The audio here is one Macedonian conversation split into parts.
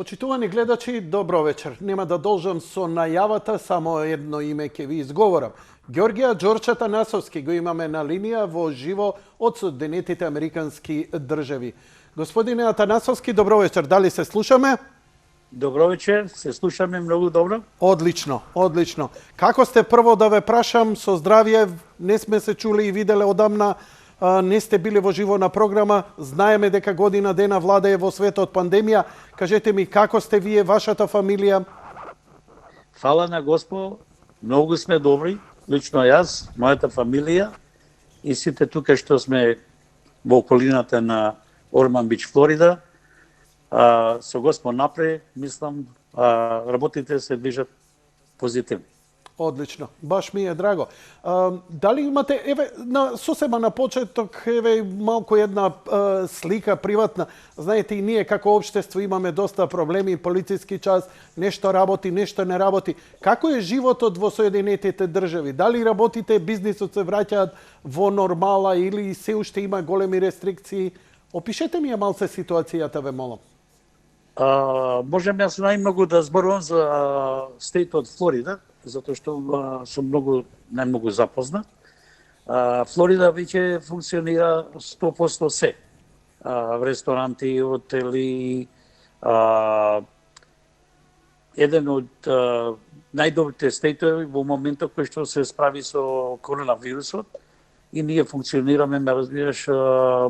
Почитувани гледачи, добро вечер. Нема да должам со најавата, само едно име ќе ви изговорам. Ѓорѓија Ѓорче Атанасовски го имаме на линија во живо од Соединетите Американски држави. Господине Атанасовски, добро вечер. Дали се слушаме? Добро вечер, се слушаме многу добро. Одлично, одлично. Како сте, прво да ве прашам, со здравје, не сме се чули и виделе одамна, не сте били во живо на програма, знаеме дека година дена владее во светот пандемија. Кажете ми, како сте вие, вашата фамилија? Фала на Господ, многу сме добри, лично јас, мојата фамилија и сите тука што сме во околината на Орман Бич, Флорида. Со Господ напред, мислам, работите се движат позитивно. Одлично, баш ми е драго. Дали имате, еве, сосема на почеток, еве, малку една слика приватна. Знаете, и ние како општество имаме доста проблеми, полициски час, нешто работи, нешто не работи. Како е животот во Соединетите држави? Дали работите, бизнисот се враќаат во нормала или се уште има големи рестрикции? Опишете ми ја малце ситуацијата, ве молам. Можем јас најмногу да зборувам за стейтот Флорида, затоа што сум најмногу запознат. Флорида веќе функционира 100% се. Ресторанти, хотели, еден од најдобрите стейтови во моментот кој што се справи со коронавирусот и ние функционираме, ме разбираш,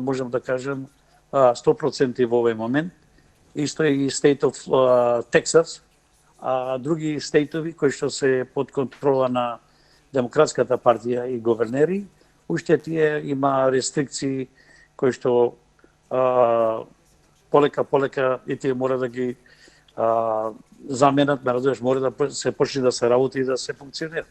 можам да кажем 100% во овој момент. Исто и стейт of Тексас, други стейтови кои што се под контрола на Демократската партија и говернери, уште тие има рестрикции кои што полека и тие мора да ги заменат, ме разбираш, мора да се почне да се работи и да се функционира.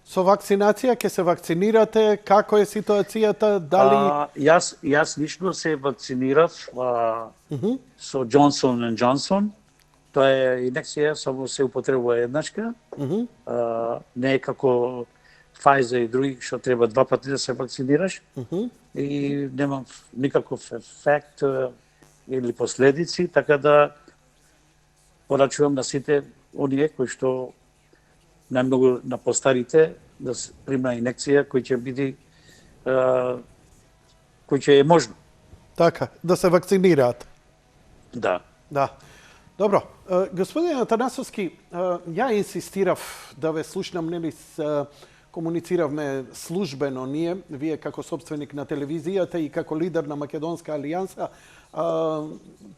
Со вакцинација ќе се вакцинирате? Како е ситуацијата? Дали јас лично се вакцинирав со Johnson & Johnson. Тоа е инекција, само се употребува еднашка. Не е како Pfizer и други, што треба два пати да се вакцинираш. И нема никаков ефект или последици, така да порачувам на сите оние кои што најмногу на постарите да се прима инекција кој ќе биде кој ќе е можно. Така, да се вакцинираат. Да. Да. Добро. Господин Атанасовски, ја инсистирав да ве слушнам, нели комунициравме службено ние, вие како собственик на телевизијата и како лидер на Македонска алијанса,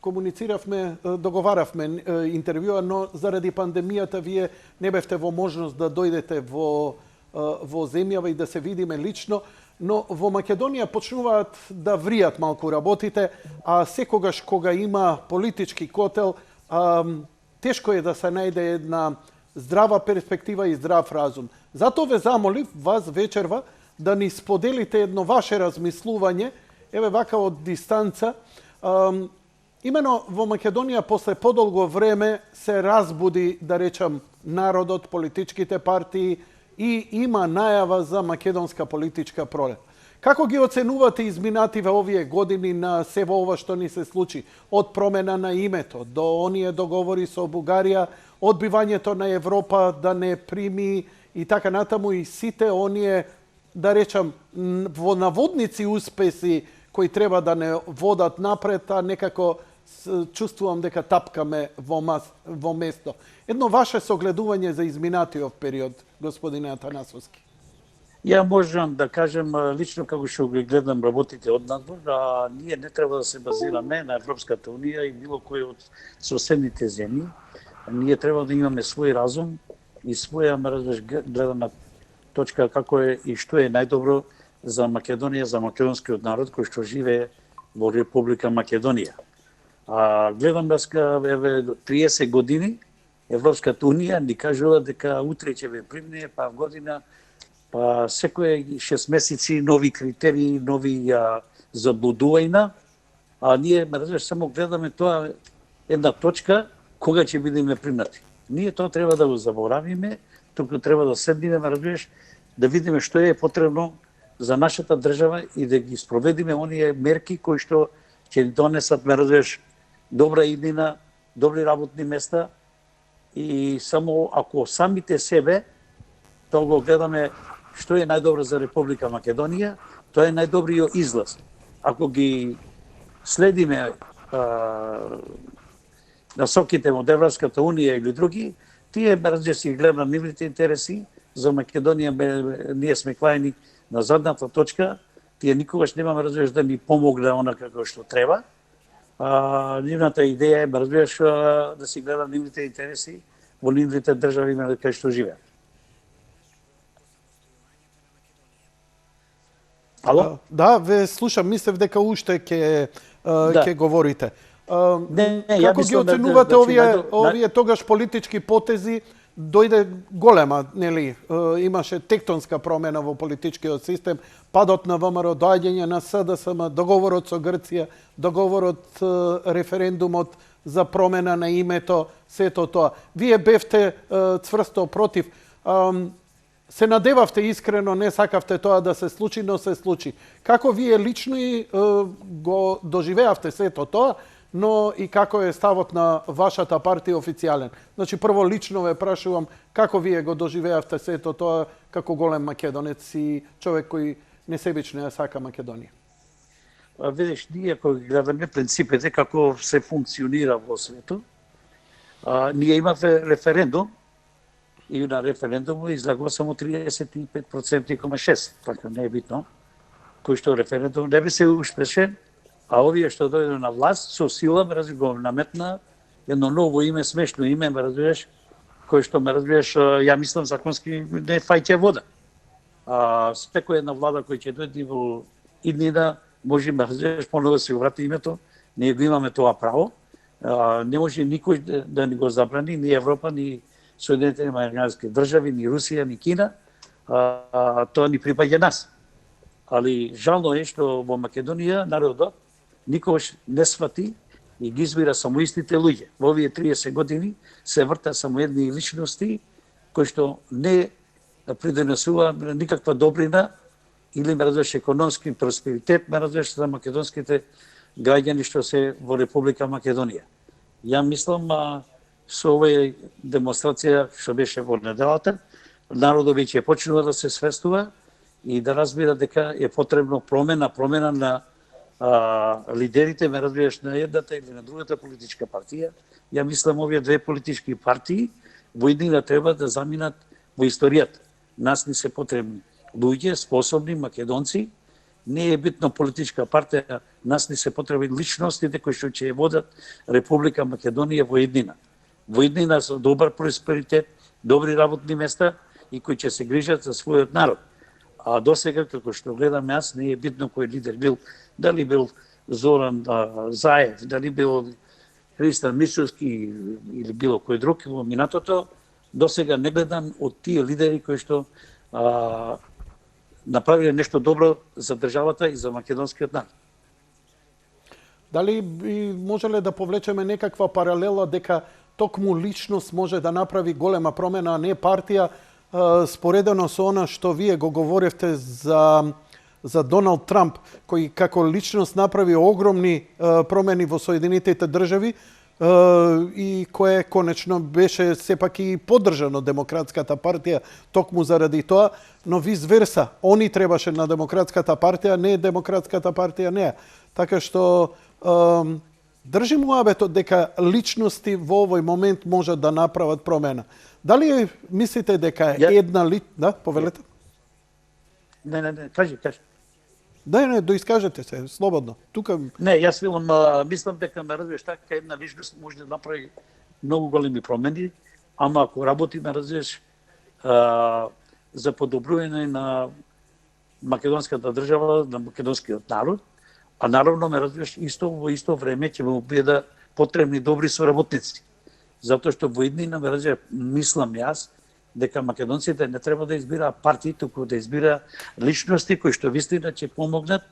комунициравме, договаравме интервјуа, но заради пандемијата вие не бевте во можност да дојдете во земјава и да се видиме лично, но во Македонија почнуваат да вријат малку работите, а секогаш кога има политички котел, тешко е да се најде една здрава перспектива и здрав разум. Затоа ве замолив вас вечерва да ни споделите едно ваше размислување, еве вака од дистанца. Имено во Македонија после подолго време се разбуди, да речам, народот, политичките партии и има најава за македонска политичка пролет. Како ги оценувате изминативе овие години на сево ова што ни се случи? Од промена на името, до оние договори со Бугарија, одбивањето на Европа да не прими и така натаму и сите оние, да речам, во наводници успеси кои треба да не водат напред, а некако чувствувам дека тапкаме во место. Едно ваше согледување за изминатиот период, господине Атанасовски. Ја можам да кажем лично како што ги гледам работите од надвор, ние не треба да се базираме на Европската унија и било кој од соседните земји. Ние треба да имаме свој разум и своја гледана точка како е и што е најдобро за Македонија, за македонскиот народ кој што живее во Република Македонија. Гледам еве 30 години Европската унија ни кажува дека утре ќе ве примне, па година, па секој 6 месеци нови критерии, нови заблудувања, а ние само гледаме тоа една точка кога ќе бидеме примнати. Ние тоа треба да го заборавиме, туку треба да седнеме, разбираш, да видиме што е потребно за нашата држава и да ги спроведиме оние мерки кои што ќе донесат, разбираш, добра иднина добри работни места и само ако самите себе тоа го гледаме што е најдобро за Република Македонија, тоа е најдобриот излаз. Ако ги следиме насоките од Европската унија или други, тие брзе си гледат нивните интереси, за Македонија ние сме клаени на задната точка, тие никогаш немаме разбираш да ни помогне она како што треба. Нивната идеја е разбираш да си гледа нивните интереси во нивните држави кај што живеат. Ало? Да, ве слушам, мислев дека уште ќе говорите. Како ги оценувате овие тогаш политички потези? Дојде голема, нели, имаше тектонска промена во политичкиот систем, падот на ВМРО, доаѓање на СДСМ, договорот со Грција, договорот, референдумот за промена на името, сето тоа. Вие бевте цврсто против. Се надевавте искрено, не сакавте тоа да се случи, но се случи. Како вие лично и го доживеавте сето тоа, но и како е ставот на вашата партија официјален? Значи, прво лично ве прашувам како вие го доживеавте сето тоа како голем македонец и човек кој несебично ја сака Македонија? Видиш, ние кога гледаме принципите како се функционира во светот, ние имавме референдум и на референдумот излегува само 35,6%, така не е битно, кој што референдум не би се успешен, а овие што дојде на власт со сила го наметна едно ново име, смешно име, разбираш, кој што ја мислам законски не фаќа вода. Секоја една влада кој ќе дојде во иднина може поново да се врати името, ние го имаме тоа право. Не може никој да ни го забрани, ни Европа, ни Соединетите американски држави, ни Русија, ни Кина. Тоа ни припаѓа нас. Али жално е што во Македонија народот никогаш не свати и ги избира само истите луѓе. Во овие 30 години се врта само едни личности кои што не придонесува никаква добрина или економски просперитет за македонските граѓани што се во Република Македонија. Ја мислам со оваа демонстрација што беше во неделата, народот веќе почнува да се свестува и да разбира дека е потребно промена на лидерите, ме разбираш, на едната или на другата политичка партија. Ја мислам овие две политички партии во иднина треба да заминат во историјата. Нас ни се потребни луѓе, способни македонци. Не е битно политичка партија, нас ни се потребни личностите кои што ќе водат Република Македонија во иднина. Во иднина со добар просперитет, добри работни места и кои ќе се грижат за својот народ. А досега, како што гледам јас, не е битно кој лидер бил, дали бил Зоран Заев, дали бил Христан Мишовски или било кој друг во минатото, досега не гледам од тие лидери кои што направиле нешто добро за државата и за македонскиот народ. Дали би можеле да повлечеме некаква паралела дека токму личност може да направи голема промена, а не партија, споредено со она што вие го говоревте за Доналд Трамп, кој како личност направи огромни промени во Соединетите држави и кое конечно беше сепак и поддржано Демократската партија токму заради тоа, но виз верса, они требаше на Демократската партија, не Демократската партија неа. Така што држим муабетот дека личности во овој момент можат да направат промена. Дали мислите дека една да, повелете? Не, кажи. Не, доискажете се, слободно. Тука... Не, јас мислам дека ме разбираш така, една личност може да направи многу големи промени, ама ако работи, ме разбираш, за подобрување на македонската држава, на македонскиот народ, а наравно ме разбираш, во исто време ќе му бидат потребни добри соработници. Затоа што во иднина ме разбираш, мислам јас, дека македонците не треба да избираат партии, туку да избира личности кои што вистина ќе помогнат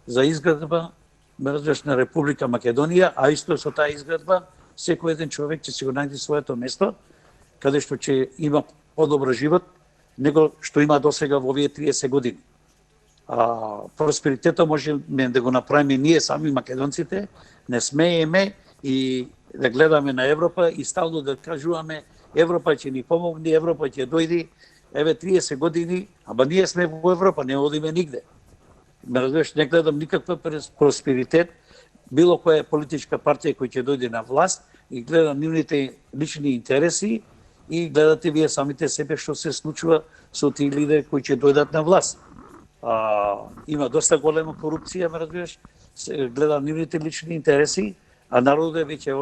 за изградба на Република Македонија, а исто со таа изградба секој еден човек ќе си го најде своето место, каде што ќе има подобар живот него што има досега во овие 30 години. Просперитетот може да го направиме ние сами македонците, не смееме и да гледаме на Европа и стално да кажуваме Европа ќе ни помогне, Европа ќе дојде. Еве 30 години, ама ние сме во Европа, не одиме нигде. Ме разбираш, не гледам никаква просперитет, било која политичка партија која ќе дојде на власт и гледа нивните лични интереси и гледате вие самите себе што се случува со тие лидери кои ќе дојдат на власт. Има доста голема корупција, ме разбираш, се гледа нивните лични интереси, а народот е веќе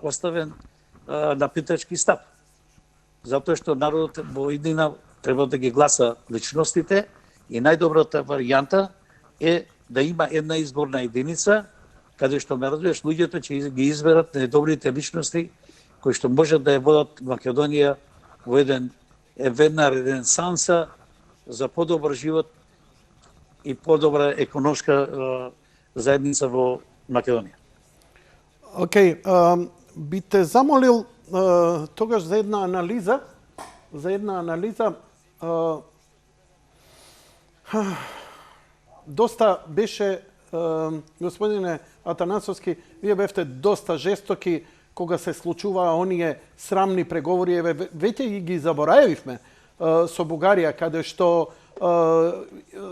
оставен на питачки стап. Затоа што народот во иднина треба да ги гласа личностите и најдобрата варијанта е да има една изборна единица, каде што ме разбираш, луѓето ќе ги изберат најдобрите личности кои што можат да ја водат Македонија во една ренесанса за подобар живот и подобра економска заедница во Македонија. Океј, би те замолил тогаш за една анализа, доста беше, господине Атанасовски, вие бевте доста жестоки кога се случуваа оние срамни преговори, еве веќе ги заборавивме со Бугарија, каде што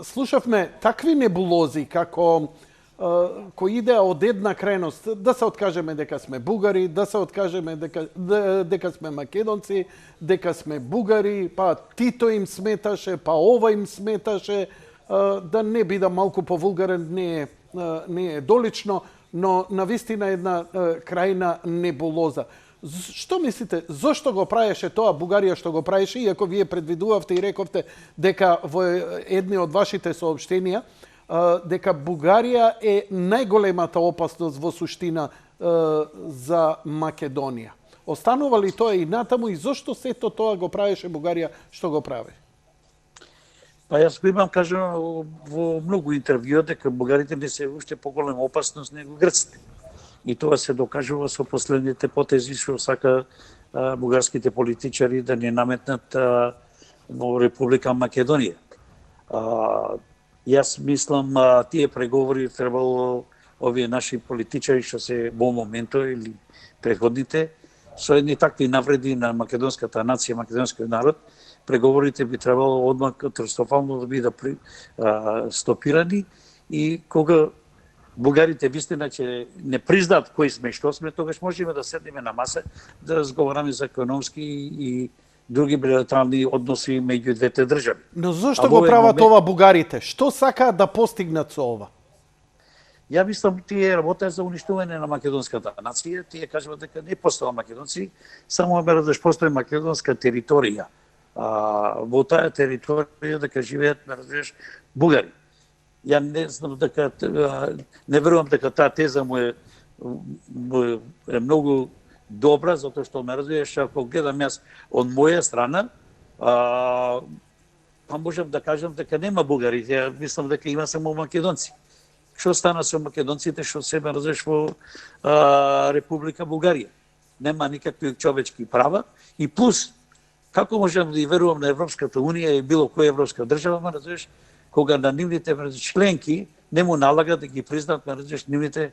слушавме такви небулози како кои идеа од една крајност, да се откажеме дека сме бугари, да се откажеме дека сме македонци, дека сме бугари, па Тито им сметаше, па ова им сметаше, да не бидам малку повулгарен, не е долично, но навистина една крајна небулоза. Што мислите, зошто го правеше тоа Бугарија што го правеше, иако вие предвидувавте и рековте дека во едни од вашите соопштенија дека Бугарија е најголемата опасност во суштина за Македонија. Останува ли тоа и натаму и зошто сето тоа го правеше Бугарија што го прави? Па јас го имам кажано во многу интервјуа дека бугарите не се уште поголема опасност него грците. И тоа се докажува со последните потези што сака бугарските политичари да не наметнат во Република Македонија. Јас мислам тие преговори требало овие наши политичари што се во моментот или претходните со едни такви навреди на македонската нација, македонскиот народ, преговорите би требало одмah катастрофално да бидат стопирани и кога бугарите вистина ќе не признаат кои сме што сме, тогаш можеме да седнеме на маса да разговараме за економски и други билатерални односи меѓу двете држави. Но зошто го прават ова бугарите? Што сакаат да постигнат со ова? Ја мислам тие работат за уништување на македонската нација, тие кажуваат дека не постоја македонци, само да постои македонска територија. Во таа територија дека живеат, разбираш, бугари. Ја не знам дека не верувам дека таа теза му е многу добра, затоа што ме разбираш, ако гледам јас од моја страна, па можам да кажам дека нема бугари, ја мислам дека има само македонци. Што стана со македонците што се разбираш во Република Бугарија? Нема никакви човечки права и плюс како можам да верувам на Европската унија и било која европска држава, разбираш, кога на нивните членки не му налага да ги признаат нивните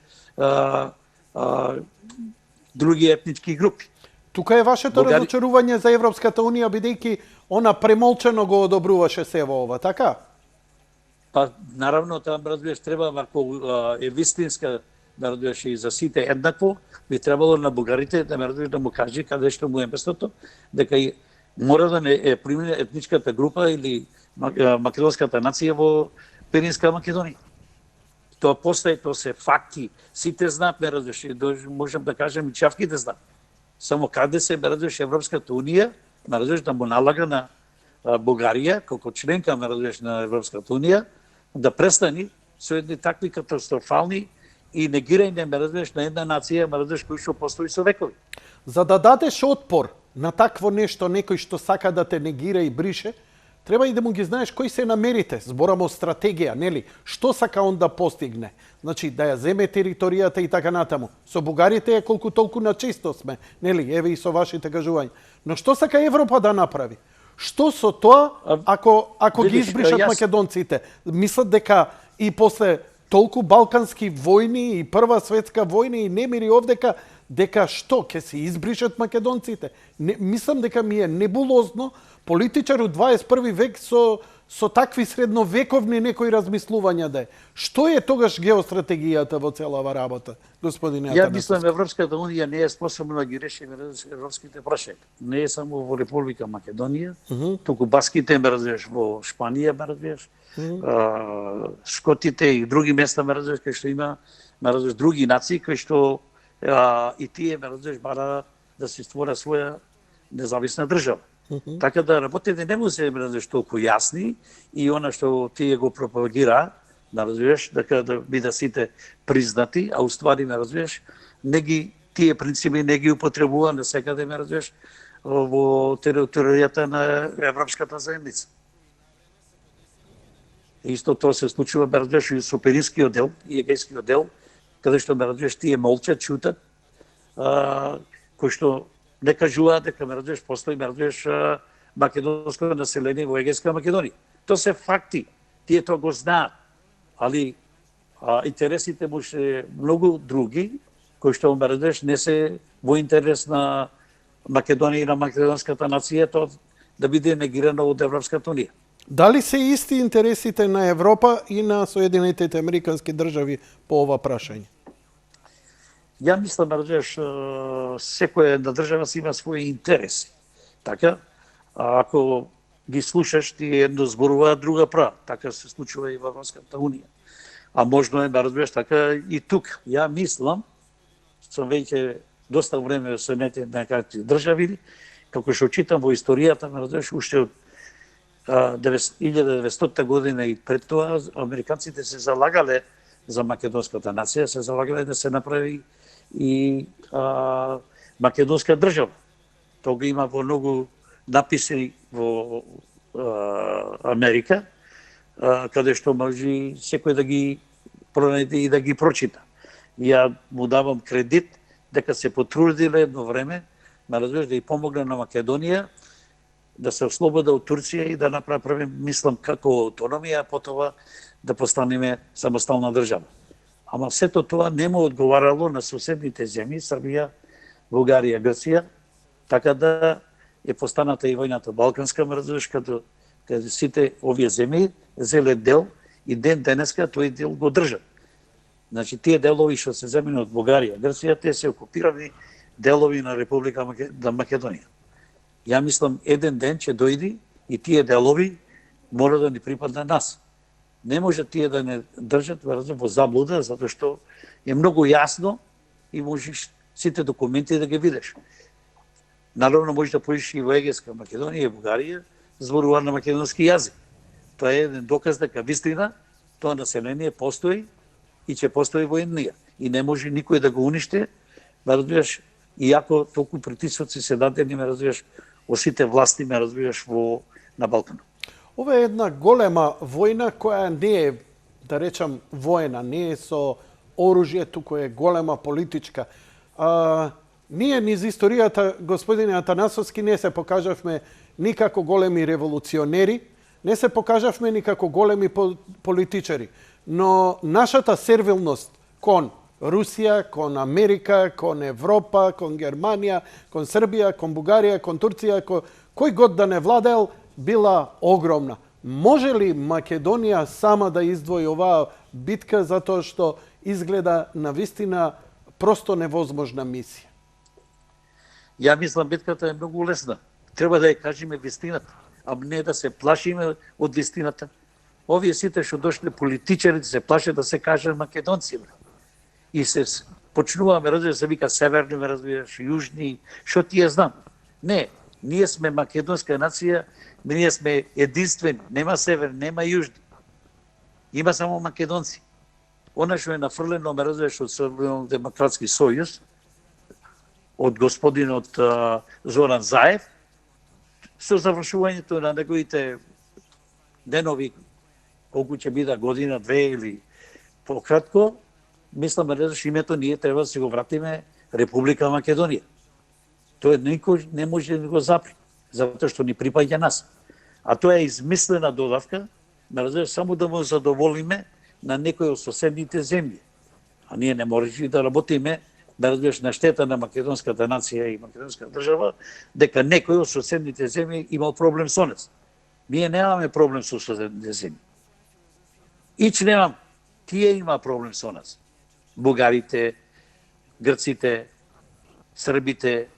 други етнички групи. Тука е вашето разочарување за Европската унија, бидејќи она премолчено го одобруваше се во ова, така? Па, наравно, таа, разбираш, треба, ако е вистинска, разбираш, и за сите еднакво, би требало на бугарите, да му каже каде што му е местото, дека мора да не е примена етничката група или македонската нација во Пиринска Македонија. Тоа постои, тоа се факти. Сите знаат, разбираш, можам да кажем и чавките знаат. Само каде се, разбираш, Европската унија, разбираш, да му налага на Бугарија, како членка, разбираш, на Европската унија, да престани со едни такви катастрофални и негирање, разбираш, на една нација, разбираш, кој што постои со векови. За да дадеш отпор на такво нешто, некој што сака да те негира и брише, треба и да му ги знаеш кои се намерите. Збораме о стратегија, нели? Што сака он да постигне? Значи, да ја земе територијата и така натаму. Со бугарите е колку толку на чисто сме, нели? Еве и со вашите кажувања. Но што сака Европа да направи? Што со тоа, ако ги избришат македонците? Мислат дека и после толку балкански војни и Прва светска војна и немири овдека, дека што ќе се избришат македонците. Мислам дека ми е небулозно политичар у 21 век со такви средновековни некои размислувања да е. Што е тогаш геостратегијата во целава работа, господине Ја Атанасовски? мислам Европската унија не е способна да ги реши европските прашања. Не е само во Република Македонија, туку баските ме разбираш во Шпанија ме разбираш, шкотите и други места ме разбираш кај што има ме разбираш други нации кои што и тие ме разбираш бара да се створа своја независна држава. Така да работите не може да се толку јасни и она што тие го пропагира, да разбираш, дека да бидат сите признати, а уствари ме разбираш, тие принципи не ги употребува на секаде ме разбираш во територијата на Европската заедница. Исто тоа се случува ме разбираш и со Пиринскиот дел и Егејскиот дел, каде што ме разбираш тие молчат, чутат, кои што не кажуваат дека ме разбираш постои ме разбираш македонско население во Егејска Македонија. Тоа се факти, тие тоа го знаат, али интересите му се многу други, кои што ме разбираш не се во интерес на Македонија и на македонската нација, тоа да биде негирано од Европската унија. Дали се исти интересите на Европа и на Соединетите Американски држави по ова прашање? Ја мислам, разбираш, секоја една држава си има своји интереси. Така, ако ги слушаш, ти едно зборува, друга права. Така се случува и во Европската унија. А можно е, разбираш, така и тук. Ја мислам, сум веќе доста време во Соединетите Американски држави, како што читам во историјата, разбираш, уште од 1900 година и пред тоа, американците се залагале за македонската нација, се залагале да се направи и македонска држава. Тога има во многу написи во Америка, каде што може секој да ги пронајде и да ги прочита. Ја му давам кредит дека се потрудиле едно време, ме разбираш, да и помогне на Македонија да се ослобода од Турција и да направи, мислам, како автономија, а потоа да постанеме самостална држава. Ама сето тоа не му одговарало на соседните земји, Србија, Бугарија, Грција, така да е постаната и војната Балканска, мрзуваш, каде сите овие земји зеле дел и ден денеска тој дел го држат. Значи, тие делови што се земени од Бугарија, Грција, те се окупирани делови на Република Македонија. Ја мислам, еден ден ќе дојди и тие делови мора да ни припадне нас. Не може тие да не држат во заблуда, затоа што е многу јасно и можеш сите документи да ги видиш. Наравно можеш да поиш и во Егејска Македонија и Бугарија, зборува на македонски јазик. Тоа е еден доказ дека вистина тоа население постои и ќе постои во еднија. И не може никој да го уништи, разбираш, иако толку притисоци се дадени, ме разбираш, од сите власти, ме разбираш, на Балканот. Ова е една голема војна која не е, да речам, војна, не е со оружје, туку е голема политичка. Ние низ историјата, господине Атанасовски, не се покажавме никако големи револуционери, не се покажавме никако големи политичари, но нашата сервилност кон Русија, кон Америка, кон Европа, кон Германија, кон Србија, кон Бугарија, кон Турција, кој год да не владеел, била огромна. Може ли Македонија сама да издвои оваа битка затоа што изгледа на вистина просто невозможна мисија? Ја мислам битката е многу лесна. Треба да ја кажеме вистината, а не да се плашиме од вистината. Овие сите што дошле политичарите се плашат да се кажат македонци. И се почнуваме, разбираш, се вика северни, разбираш, јужни, што ти ја знам. Не, ние сме македонска нација, ние сме единствени, нема север, нема јужни. Има само македонци. Она што е нафрлено, ме разбираш, од Социјално-демократски сојуз, од господинот Зоран Заев, со завршувањето на неговите денови, колку ќе биде година, две или пократко, мислам, че името ние треба да се го вратиме Република Македонија. Тоа никој не може да го запри, затоа што ни припаѓа нас. А тоа е измислена додавка, само да му задоволиме на некој од соседните земји. А ние не можеме да работиме да разбереш, на штета на македонската нација и македонската држава, дека некој од соседните земји имал проблем со нас. Ние немаме проблем со соседните земји. Ич немам, тие има проблем со нас. Бугарите, грците, србите,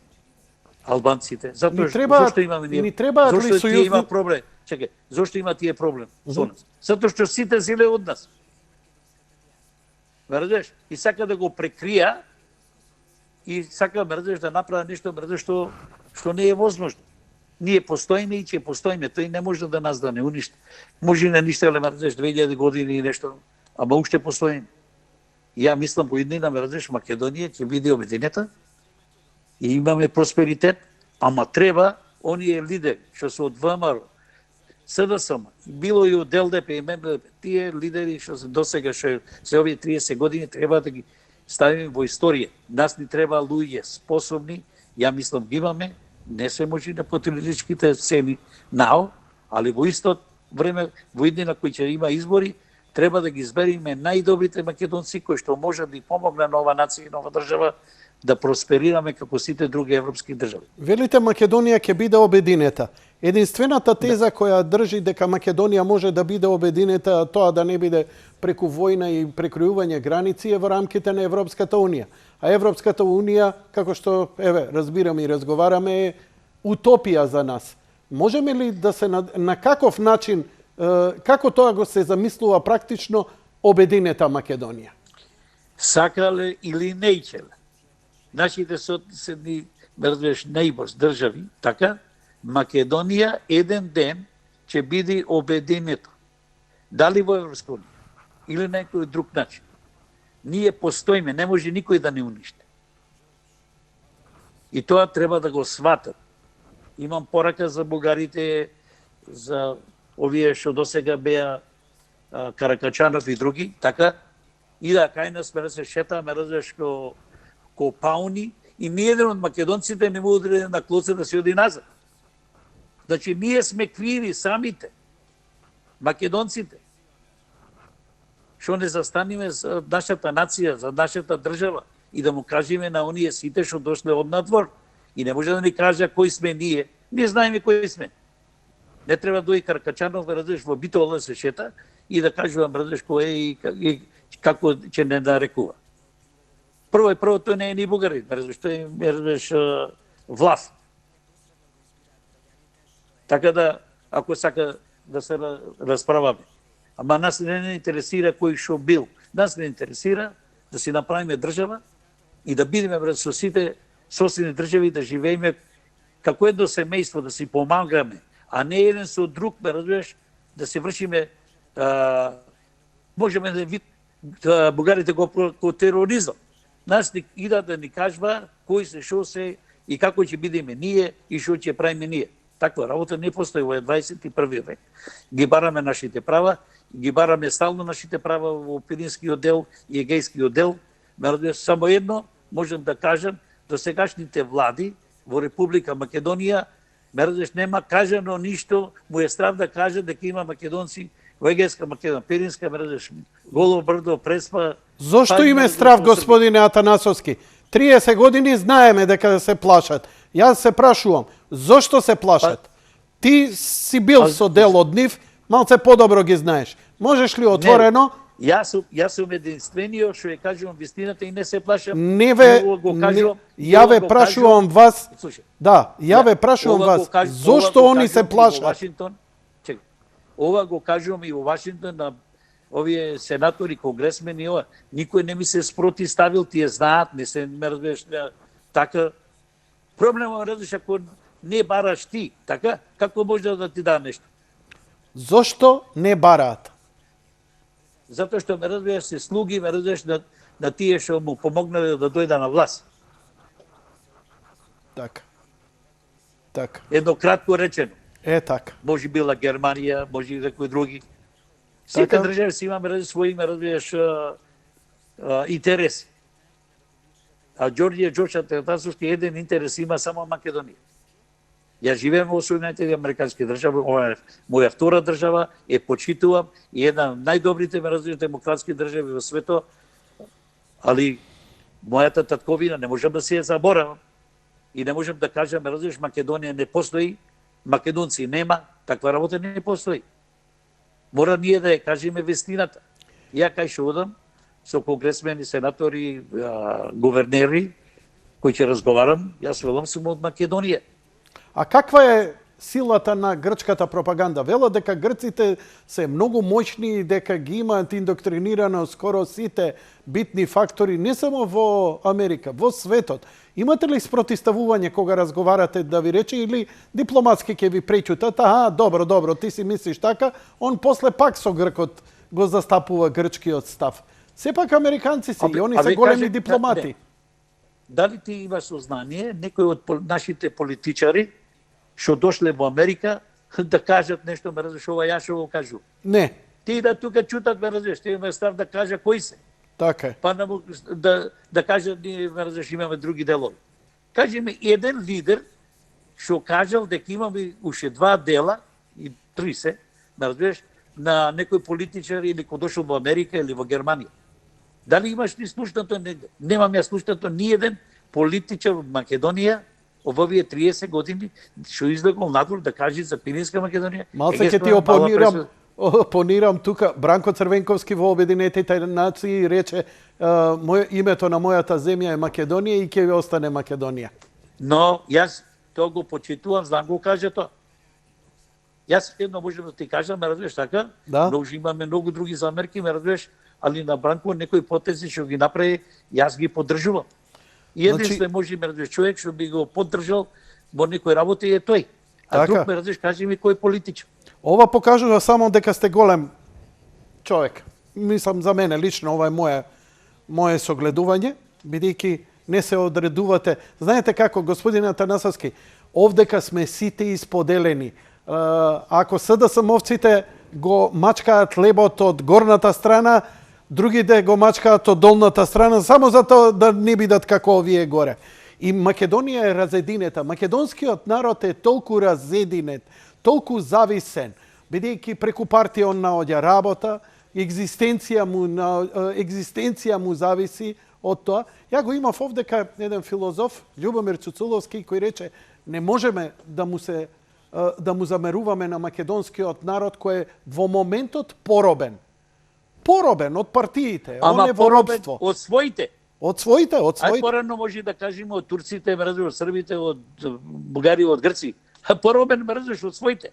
албанците. Зашто имаме ние? Зашто тие има проблем? Чекај, зашто има тие проблем со нас? Затоа што сите зеле од нас. Мердеш? И сака да го прекрија и сака мердеш да направи нешто мердеш што не е возможно. Ние постоиме и ќе постоиме, тој не може да нас да не уништи. Може не ништеле мердеш 2000 години и нешто, ама уште постоиме. Ја мислам по иднина мердеш Македонија ќе биде обединета и имаме просперитет, ама треба оние лидери што се од ВМРО, СДСМ, било и од ЛДП и ММДП, тие лидери што се досега што се овие 30 години треба да ги ставиме во историја. Нас ни треба луѓе способни, ја мислам ги имаме, не се може на политичките сцени нао, али во исто време, во иднина кој ќе има избори, треба да ги избериме најдобрите македонци кои што може да помогне на ова нација и нова држава да просперираме како сите други европски држави. Велите Македонија ќе биде обединета. Единствената теза која држи дека Македонија може да биде обединета, тоа да не биде преку војна и прекројување граници е во рамките на Европската унија. А Европската унија, како што разбираме и разговараме, е утопија за нас. Можеме ли да се на каков начин, како тоа го се замислува практично обединета Македонија? Сакале или нејчеле. Нашите соседни neighbors држави, така, Македонија еден ден ќе биде обединета. Дали во Европска унија или на некој друг начин. Ние постоиме, не може никој да не уништи. И тоа треба да го сватат. Имам порака за бугарите, за овие што досега беа Каракачанов и други, така, и да кај нас ме да се шетаме разреш ко пауни и ниеден од македонците не му одреде на клоце да се оди назад. Значи, ние сме криви самите, македонците, што не застаниме за нашата нација, за нашата држава и да му кажеме на оние сите што дошле од надвор. И не може да ни кажа кои сме ние. Ние знаеме кои сме. Не треба дојде Каракачанов, разреш, во Битола да се шета и да кажувам, разреш, кој и како ќе не нарекува. Прво тој не е ни бугарин, разреш, тој е, разреш, власт. Така да, ако сака да се расправаме. Ама нас не интересира кој што бил. Нас не интересира да си направиме држава и да бидеме со сите соседни држави, да живееме како едно семејство, да си помагаме, а не еден со друг, ме разбираш, да се вршиме, можеме да вид бугарите го ко тероризам. Нас ида да ни кажува кој се, шо се и како ќе бидеме ние и шо ќе правиме ние. Таква работа не постои во 21 век. Ги бараме нашите права, ги бараме стално нашите права во Пиринскиот дел и Егејскиот дел. Само едно можам да кажам, до сегашните влади во Република Македонија, мердеш нема кажано ништо, му е страв да каже дека има македонци во Егејска Македонија, Пиринска, мердеш Голо брдо, Преспа. Зошто им е страв, господине Атанасовски? 30 години знаеме дека се плашат. Јас се прашувам, зошто се плашат? Ти си бил со дел од нив, малце подобро ги знаеш. Можеш ли отворено? Јас сум единствениот што ја кажувам вистината и не се плашам. Ја ве прашувам вас. Да, ја ве прашувам вас. Зошто они се плашат? Ова го кажувам и во Вашингтон на овие сенатори, конгресмени, ова. Никој не ми се спротивставил, тие знаат, не се ме разбереш така. Проблемот разбереш ако не бараш ти, така, како може да ти да нешто? Зошто не бараат? Затоа што ме разбереш се слуги, ме разбереш на тие што му помогнале да дојде на власт. Така. Така. Едно кратко речено. Така. Може била Германија, може и некои други. Сите држави си имаме своји, ме разбереш, интереси. А Ѓорѓе Ѓорче Атанасовски еден интерес има само Македонија. Ја живеем во Соединетите Американски држави, ова е моја втора држава, ја почитувам и една од најдобрите ме разбираш демократски држави во светот, али Мојата татковина не можам да се ја заборавам. И не можем да кажеме, разбираш, Македонија не постои, македонци нема, таква работа не постои. Мора ние да ја кажеме вестината. Ја кај што одам, со конгресмени, сенатори, гувернери, кои ќе разговарам, јас велам сум од Македонија. А каква е силата на грчката пропаганда? Велат дека грците се многу моćни и дека ги имаат индоктринирано скоро сите битни фактори, не само во Америка, во светот. Имате ли спротиставување кога разговарате да ви рече или дипломатски ќе ви преќутат? Добро, ти си мислиш така, он после пак со гркот го застапува грчкиот став. Сепак американци си и они се големи дипломати. Дали ти имаш сознание, некои од нашите политичари што дошле во Америка да кажат нешто, ме разбираш, ова ја што го кажу? Не. Ти да тука чутат, ме разбираш, ти ме став да кажа кои се. Така е. Па да кажат, ние, ме разбираш, имаме други делови. Кажи ми еден лидер што кажал дека имаме уште 2 дела и 3 се, ме разбираш, на некој политичар или кој дошол во Америка или во Германија. Дали имаш ли слушнато? Немам ја слушнато ни еден политичар од Македонија во овие 30 години што излегол надвор да каже за Пиринска Македонија. Малце ќе ти опонирам тука. Бранко Црвенковски во Обединетите нации рече името на мојата земја е Македонија и ќе остане Македонија. Но јас тоа го почитувам, знам го каже тоа. Јас едно можам да ти кажам, ме разбираш така, да? Но имаме многу други замерки, ме разбираш, али на Бранко некои потези што ги направи, јас ги поддржувам. И единствен може ме разбираш човек што би го поддржал во некои работи е тој. А друг ме разбираш, кажи ми кој политичар. Ова покажува само дека сте голем човек. Мислам за мене лично, ова е моje согледување, бидејќи не се одредувате. Знаете како, господин Атанасовски, овдека сме сите исподелени. Ако СДСМовците го мачкаат лебот од горната страна, другите го мачкаат од долната страна, само затоа да не бидат како овие горе. И Македонија е разединета. Македонскиот народ е толку разединет, толку зависен, бидејќи преку партија он наоѓа работа, екзистенција му зависи од тоа. Ја го имав овдека еден филозоф, Љубомир Цуцуловски, кој рече не можеме да му замеруваме на македонскиот народ кој е во моментот поробен. Поробен од партиите, он е во робство. Од своите. Од своите. Ај порано може да кажеме од турците, ме разбираш, од србите, од бугари, од грци. Поробен, ме разбираш, од своите.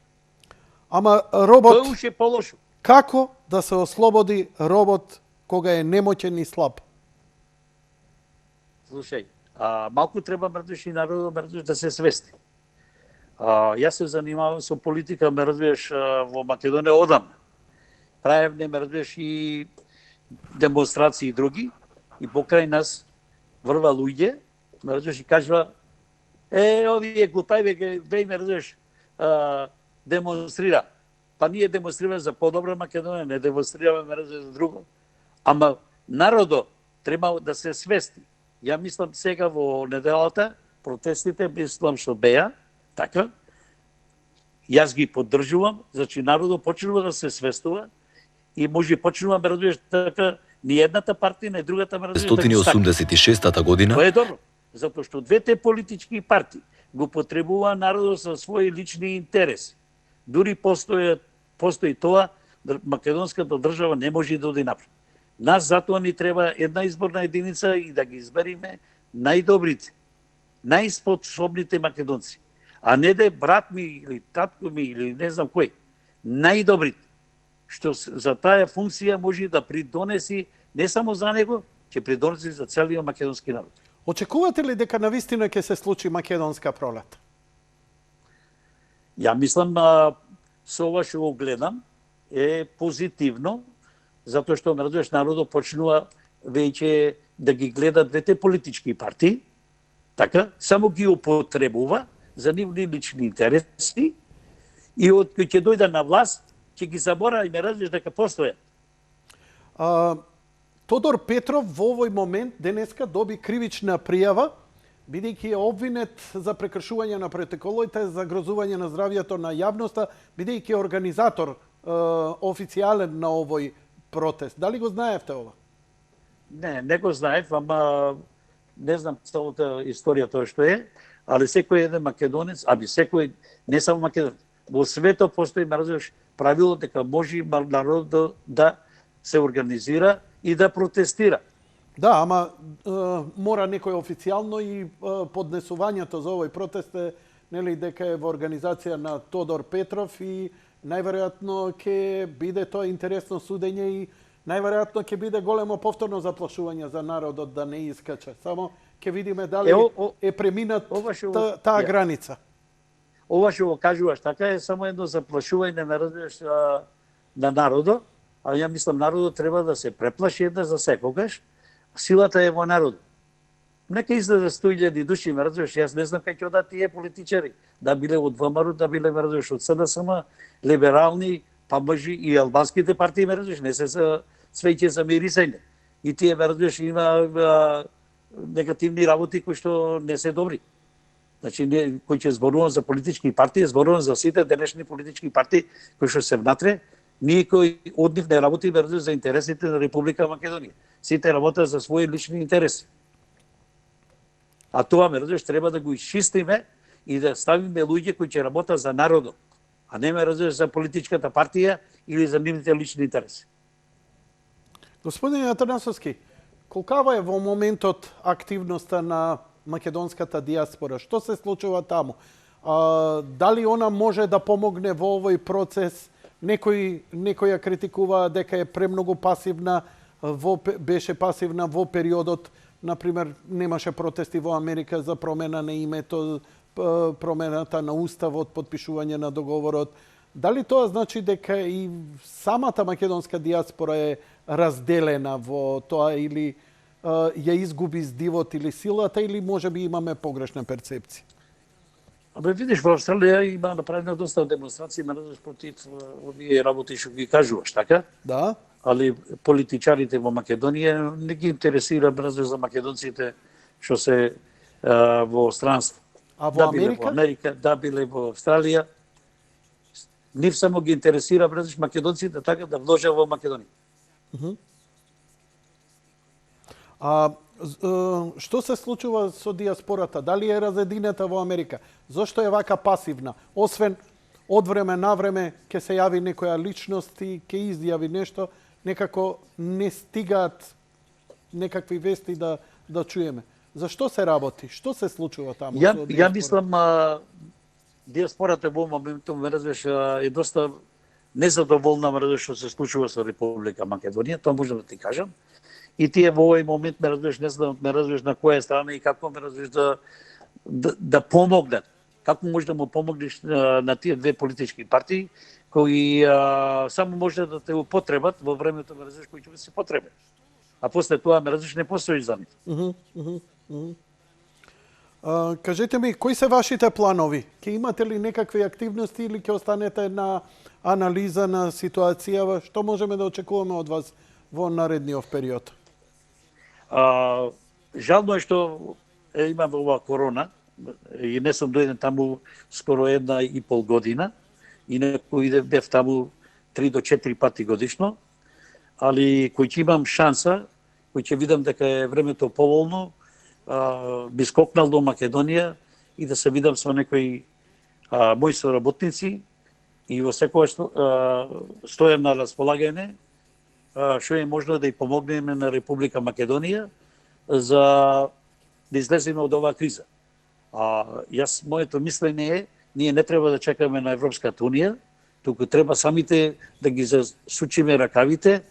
Ама робот... Тој уште полошо. Како да се ослободи робот кога е немоќен и слаб? Слушај, малку треба, ме разбираш, и народот, ме разбираш, да се свести. Јас се занимавам со политика, ме разбираш, во Македонија одам. Правевме, ме разбираш, и демонстрации и други. И покрај нас врва луѓе, ме разбираш, и кажува овие глупајве, ме разбираш, демонстрира. Па ние демонстрираме за подобра Македонија, не демонстрираме, ме разбираш, за друго. Ама народот треба да се свести. Ја мислам сега во неделата, протестите, мислам што беа, така, јас ги поддржувам, значи народот почнува да се свестува и може почнува, ме разбираш, така, ни едната партија, ни другата, ме разбираш, 1986 година. Тоа е добро, затоа што двете политички партии го потребува народот со своји лични интереси. Дури постои тоа, македонската држава не може да оди напред. Нас затоа ни треба една изборна единица и да ги избериме најдобрите, најспособните македонци. А не да е брат ми или татко ми или не знам кој. Најдобрите. Што за таа функција може да придонеси не само за него, ќе придонеси за целиот македонски народ. Очекувате ли дека навистина ќе се случи македонска пролет? Ја мислам, со ова што го гледам, е позитивно, затоа што, ме разбираш, народот почнува веќе да ги гледа двете политички партии, така, само ги употребува за нивни лични интереси и од кој ќе дојде на власт, ќе ги забора и ме разбираш дека постоја. Тодор Петров во овој момент денеска доби кривична пријава, бидејќи е обвинет за прекршување на протоколите, за загрозување на здравјето на јавноста, бидејќи е организатор официјален на овој протест. Дали го знаевте ова? Не го знаев, ама не знам целата историја тоа што е, али секој еден македонец, секој, не само македонец, во светот постои, ме разбираш, правило дека може народот да се организира и да протестира. Да, ама мора некој официјално и поднесувањето за овој протест е нели дека е во организација на Тодор Петров и најверојатно ќе биде тоа интересно судење и најверојатно ќе биде големо повторно заплашување за народот да не искача. Само ќе видиме дали е преминат таа граница. Ова што го кажуваш така е само едно заплашување, ме разбираш, на народот, а ја мислам народот треба да се преплаши една за секогаш. Силата е во народот. Нека излезе 100.000 души, ме разбираш, јас не знам кај ќе одат тие политичари, да биле од ВМРО, да биле, ме разбираш, од СДСМ, либерални, па може и албанските партии, ме разбираш, не се свеќе за мирисање. И тие, ме разбираш, има негативни работи кои што не се добри. Значи, кој ќе зборувам за политички партии, зборувам за сите денешни политички партии кои што се внатре, ние кои од нив не работиме за интересите на Република Македонија. Сите работат за своји лични интереси. А тоа, ме разбираш, треба да го исчистиме и да ставиме луѓе кои ќе работат за народот, а не, ме разбираш, за политичката партија или за нивните лични интереси. Господин Атанасовски, колкава е во моментот активноста на македонската диаспора? Што се случува таму? Дали она може да помогне во овој процес? Некои ја критикуваа дека е премногу пасивна, беше пасивна во периодот, например, немаше протести во Америка за промена на името, промената на уставот, подпишување на договорот. Дали тоа значи дека и самата македонска диаспора е разделена во тоа или ја изгуби здивот или силата, или можеби имаме погрешна перцепција? Видиш, во Австралија има направено доста демонстрации, ме разбираш, против овие работи што ги кажуваш, така? Да. Али политичарите во Македонија не ги интересира, ме разбираш, за македонците што се во странство. А во Америка? Во Америка, да биле во Австралија. Нив само ги интересира, ме разбираш, македонците така да вложат во Македонија. Што се случува со диаспората? Дали е разединета во Америка? Зошто е вака пасивна? Освен од време на време ќе се јави некоја личност и ќе изјави нешто, некако не стигаат некакви вести да чуеме. Зашто се работи? Што се случува таму? Ја мислам, диаспората во моментот, ме разбираш, е доста незадоволна, ме разбираш, што се случува со Република Македонија, тоа можам да ти кажам. И тие во овој момент, ме разбираш, не знам, ме разбираш на која страна и како, ме разбираш, да помогнат. Како може да му помогнеш на тие две политички партии кои само може да те употребат во времето, ме разбираш, кои ќе се потребат. А после тоа, ме разбираш, не постои за нив. Кажете ми, кои се вашите планови? Ке имате ли некакви активности или ќе останете на анализа на ситуацијава? Што можеме да очекуваме од вас во наредниот период? Жално е што имаме ова корона и не сум дојден таму скоро 1,5 година и некој бев таму 3 до 4 пати годишно, али кој ќе имам шанса, кој ќе видам дека е времето поволно, би скокнал до Македонија и да се видам со некои мои соработници и во секојаш стојам на располагање што е можно да и помогнеме на Република Македонија за да излеземе од оваа криза. Моето мислење е, ние не треба да чекаме на Европската Унија, туку треба самите да ги засучиме ракавите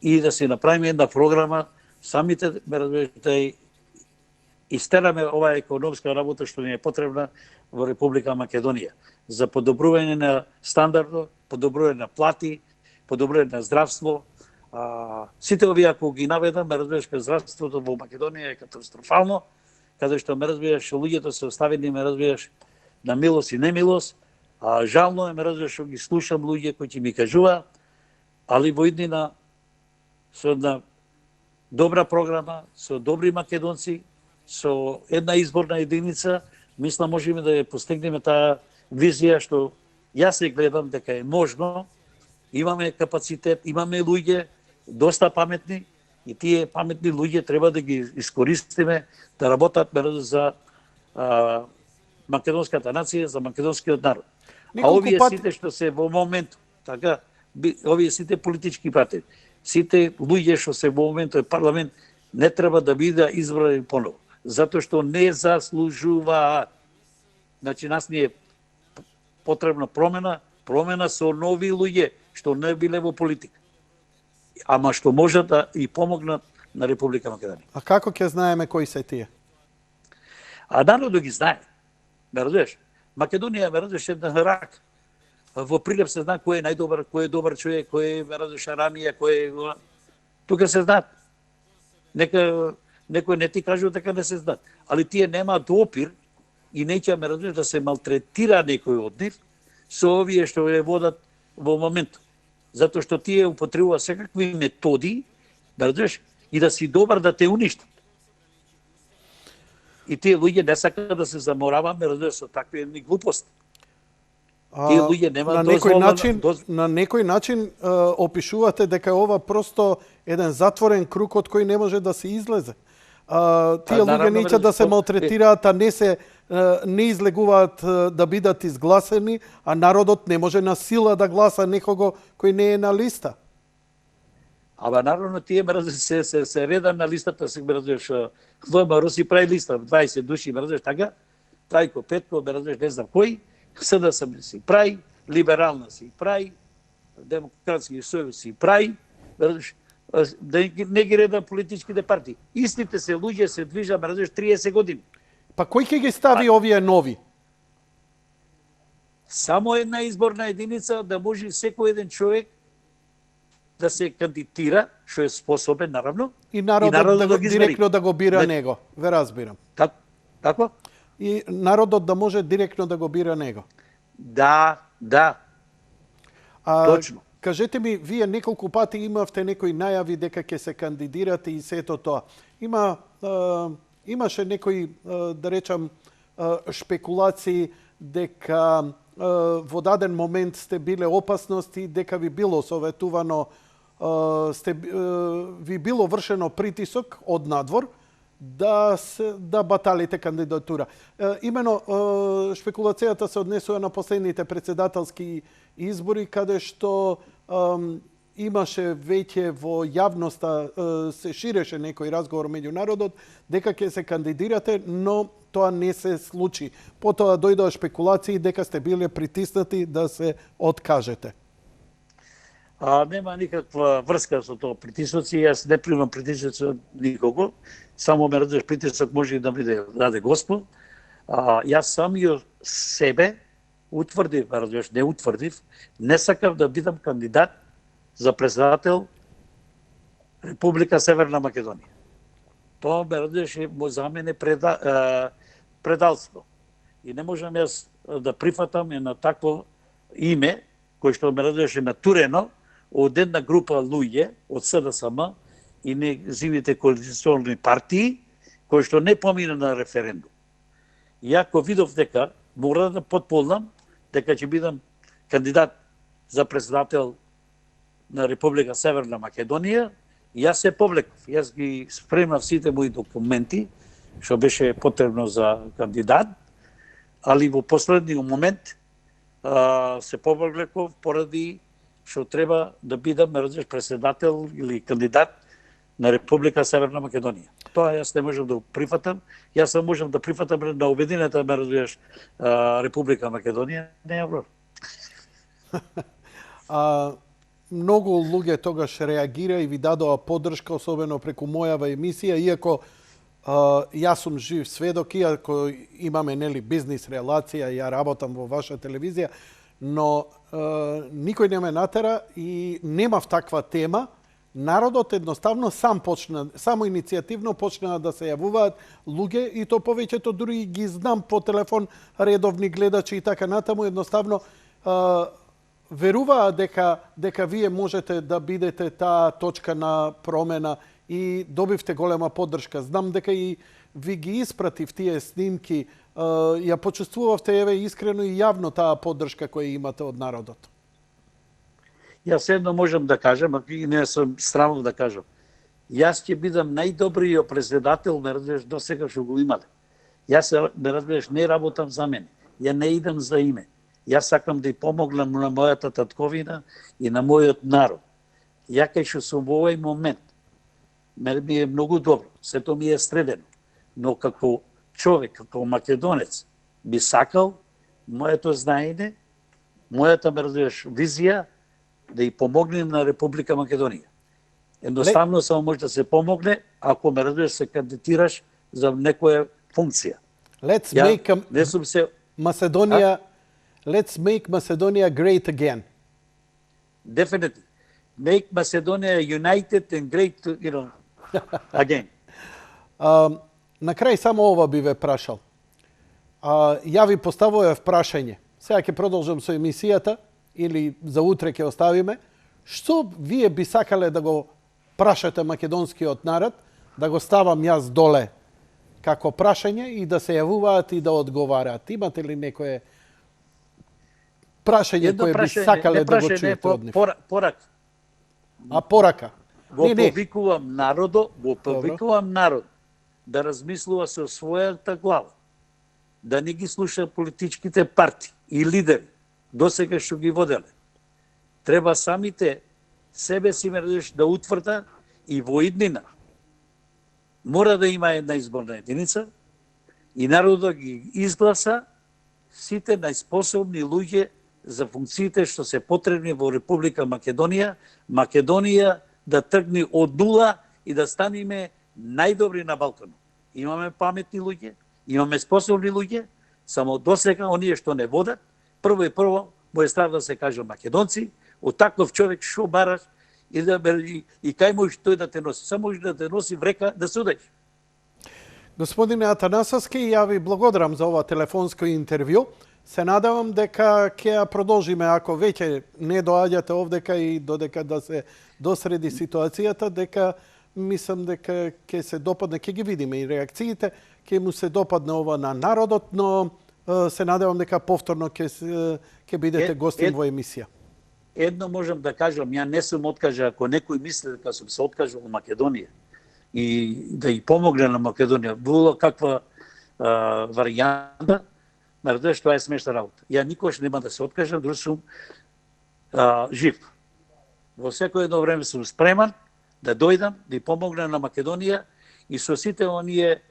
и да се направиме една програма, самите да истераме оваа економска работа што ни е потребна во Република Македонија за подобрување на стандардот, подобрување на плати, подобрување на здравство. Сите овие ако ги наведам, ме разбираш, здравството во Македонија е катастрофално, каде што ме разбираш, луѓето се оставени, ме разбираш, на милост и немилост. Жално е, ме разбираш, што ги слушам луѓе кои ќе ми кажува, али во иднина со една добра програма, со добри македонци, со една изборна единица, мислам можеме да ја постигнеме таа визија што јас се гледам дека е можно, имаме капацитет, имаме луѓе доста паметни И тие паметни луѓе треба да ги искористиме да работат за македонската нација, за македонскиот народ. А Неколку овие пати... сите што се во моментот, така, овие сите политички партии, сите луѓе што се во моментот парламент не треба да бидат избрани поново, затоа што не заслужуваат. Значи нас ни е потребна промена со нови луѓе што не биле во политика, ама што можат да и помогнат на Република Македонија. А како ќе знаеме кои се тие? А народот ги знае. Ме разбираш? Македонија, ме разбираш, една рак. Во Прилеп се знае кој е најдобар, кој е добар човек, кој е, ме разбираш, Арамија, кој е... Тука се знаат. Нека некој не ти кажува дека не се знаат. Али тие нема допир и неќе, ме разбираш, да се малтретира некој од нив со овие што ја водат во моментот. Затоа што тие употребуваат секакви методи, ме разбираш, и да си добар да те уништат. И тие луѓе не сакаат да се замораваме, разбираш, со такви едни глупости. Тие луѓе нема на некој начин опишувате дека ова просто еден затворен круг од кој не може да се излезе. Тие луѓе неќе да се малтретираат, а не излегуваат да бидат изгласени, а народот не може на сила да гласа некого кој не е на листа. Ама наравно тие се редан на листата, се разбираш, ВМРО си прави листа, 20 души, разбираш, така, Трајко Петко, разбираш, не знам кој, СДСМ си прави, либерална си прави, Демократски сојуз си прави, разбираш, да не ги редан политичките партии. Истите се луѓе се движат, разбираш, 30 години. Па кој ќе ги стави овие нови? Само една изборна единица да може секој еден човек да се кандидира, што е способен, наравно. И народот да директно да го бира него. Ве разбирам. Како? И народот да може директно да го бира него. Да. Точно. Кажете ми, вие неколку пати имавте некои најави дека ќе се кандидирате и сето тоа. Имаше некои, да речам, шпекулации дека во даден момент сте биле опасности, дека ви било советувано, ви било вршено притисок од надвор да баталите кандидатура. Имено шпекулацијата се однесува на последните председателски избори, каде што имаше веќе во јавноста, се ширеше некој разговор меѓу народот дека ќе се кандидирате, но тоа не се случи. Потоа дојдоа шпекулации дека сте биле притиснати да се откажете. Нема никаква врска со тоа притисоци, јас не примам притисоци од никого, само ме разбираш, притисок може и да ми даде Господ. Јас самиот себе утврдив, разбираш, не утврдив, не сакав да бидам кандидат за председател Република Северна Македонија. Тоа ме разбираш за мене предалство. И не можам јас да прифатам на такво име, кој што ме разбираш натурено од една група луѓе од СДСМ и неговите коалициони партии, кои што не помина на референдум. И ако видов дека мора да потполнам дека ќе бидам кандидат за председател на Република Северна Македонија, јас се повлеков. Јас ги спремнав сите мои документи, што беше потребно за кандидат, али во последниот момент се повлеков поради што треба да бидам, разбираш, председател или кандидат на Република Северна Македонија. Тоа јас не можам да прифатам. Јас само можам да прифатам на обединета, разбираш, Република Македонија, не Европа. Многу луѓе тогаш реагира и ви дадоа поддршка, особено преку мојава емисија, иако јас сум жив сведок, иако имаме бизнис релација, ја работам во ваша телевизија, но никој не ме натера и немав таква тема. Народот едноставно само иницијативно почнаа да се јавуваат луѓе и то повеќето дури ги знам по телефон, редовни гледачи и така натаму, едноставно веруваа дека вие можете да бидете таа точка на промена и добивте голема поддршка. Знам дека и ви ги испратив тие снимки, ја почувствувавте еве искрено и јавно таа поддршка која имате од народот. Јас едно можам да кажам, а не сум срамов да кажам. Јас ќе бидам најдобриот председател, ме разбираш, до сега што го имале. Јас, ме разбираш, не работам за мене. Ја не идам за име. Јас сакам да ја помогнам на мојата татковина и на мојот народ. Ја кај што сум во овој момент, мене ми е многу добро, сето ми е средено. Но како човек, како македонец, би сакал моето знаење, мојата, ме разбираш, визија, да ја помогнем на Република Македонија. Едноставно само може да се помогне ако ме разбираш се кандидатираш за некоја функција. Let's make не сум се Macedonia Let's make Macedonia great again. Definitely. Make Macedonia united and great, again. На крај само ова би ве прашал. Ја ви поставував прашање. Сега ќе продолжам со емисијата или за утре ќе оставиме. Што вие би сакале да го прашате македонскиот народ, да го ставам јас доле како прашање и да се јавуваат и да одговараат? Имате ли некое прашање кое би сакале да го чуете од нив? Порак. Порака? Го повикувам народ да размислува со својата глава, да не ги слуша политичките партии и лидери, досега што ги воделе. Треба самите себе си да утврда и во иднина мора да има една изборна единица и народот ги изгласа сите најспособни луѓе за функциите што се потребни во Република Македонија, Македонија да тргне од нула и да станеме најдобри на Балканот. Имаме паметни луѓе, имаме способни луѓе, само досега оние што не водат, прво му е страх да се каже македонци, од таков човек што бараш и кај можеш тој да те носи? Само може да те носи врека да судиш. Господине Атанасовски, ја ви благодарам за ова телефонско интервју. Се надевам дека ќе ја продолжиме, ако веќе не доаѓате овдека и додека да се досреди ситуацијата, дека мислам дека ќе се допадне, ќе ги видиме и реакциите, ќе му се допадне ова на народот, но се надевам дека повторно ќе бидете гостин во емисија. Едно можам да кажам, ја не сум откажа, ако некој мисли дека сум се откажал од Македонија и да ја помогне на Македонија, било каква варијанта, мердеш, тоа е смешна работа. Ја никош нема да се откажам, дори сум жив. Во секој едно време сум спреман да дојдам, да ја помогнем на Македонија и со сите оние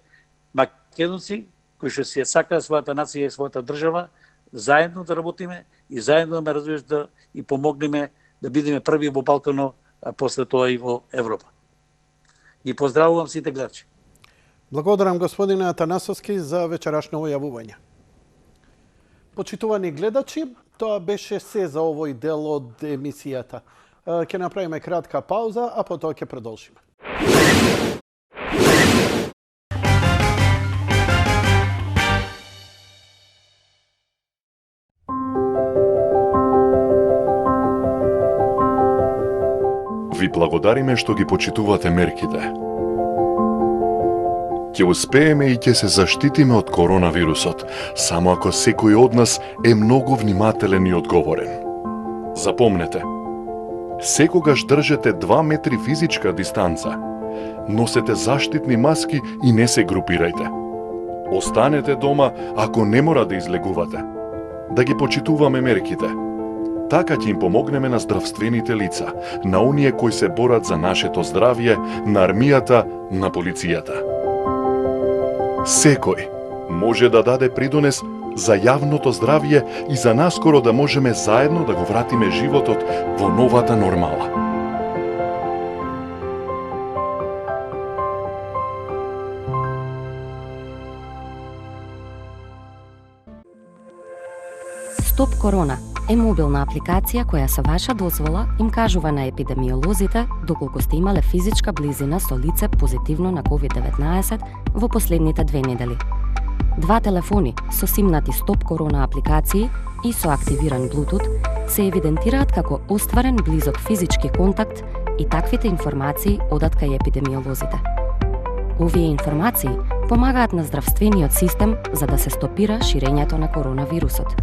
македонци кои што си ја сакаат својата нација и својата држава, заедно да работиме и заедно ме разбираш да и помогнеме да бидеме први во Балканот, а после тоа и во Европа. И поздравувам сите гледачи. Благодарам господине Атанасовски за вечерашно јавување. Почитувани гледачи, тоа беше се за овој дел од емисијата. Ќе направиме кратка пауза, а потоа ќе продолжиме. Ви благодариме што ги почитувате мерките. Ќе успееме и ќе се заштитиме од коронавирусот, само ако секој од нас е многу внимателен и одговорен. Запомнете, секогаш држете 2 метри физичка дистанца, носете заштитни маски и не се групирајте. Останете дома ако не мора да излегувате. Да ги почитуваме мерките. Така ќе им помогнеме на здравствените лица, на оние кои се борат за нашето здравје, на армијата, на полицијата. Секој може да даде придонес за јавното здравје и за наскоро да можеме заедно да го вратиме животот во новата нормала. Стоп Корона е мобилна апликација која со ваша дозвола им кажува на епидемиолозите доколку сте имале физичка близина со лице позитивно на COVID-19 во последните 2 недели. 2 телефони со симнати Стоп Корона апликации и со активиран Bluetooth се евидентираат како остварен близок физички контакт и таквите информации одат кај епидемиолозите. Овие информации помагаат на здравствениот систем за да се стопира ширењето на коронавирусот.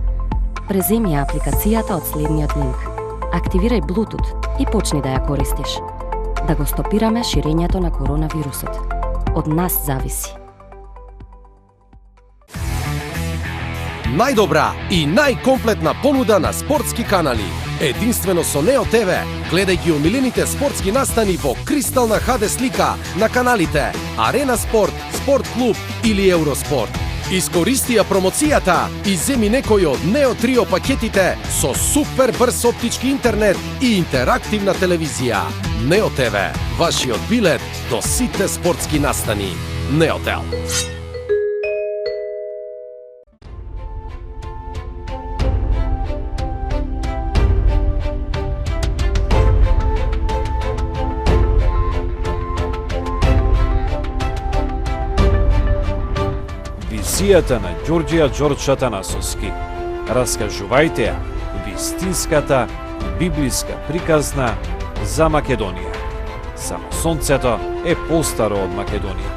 Преземи ја апликацијата од следниот линк. Активирај Bluetooth и почни да ја користиш. да го стопираме ширењето на коронавирусот. Од нас зависи. Најдобра и најкомплетна понуда на спортски канали. Единствено со Нео ТВ. Гледај ги омилените спортски настани во кристална HD слика на каналите Арена Спорт, Спорт Клуб или Евроспорт. Искористи ја промоцијата и земи некој од Нео Трио пакетите со супер брз оптички интернет и интерактивна телевизија. Нео ТВ, вашиот билет до сите спортски настани. Неотел. Визијата на Ѓорѓија Ѓорџ Атанасовски. Раскажувајте ја вистинската библиска приказна за Македонија. Само сонцето е постаро од Македонија.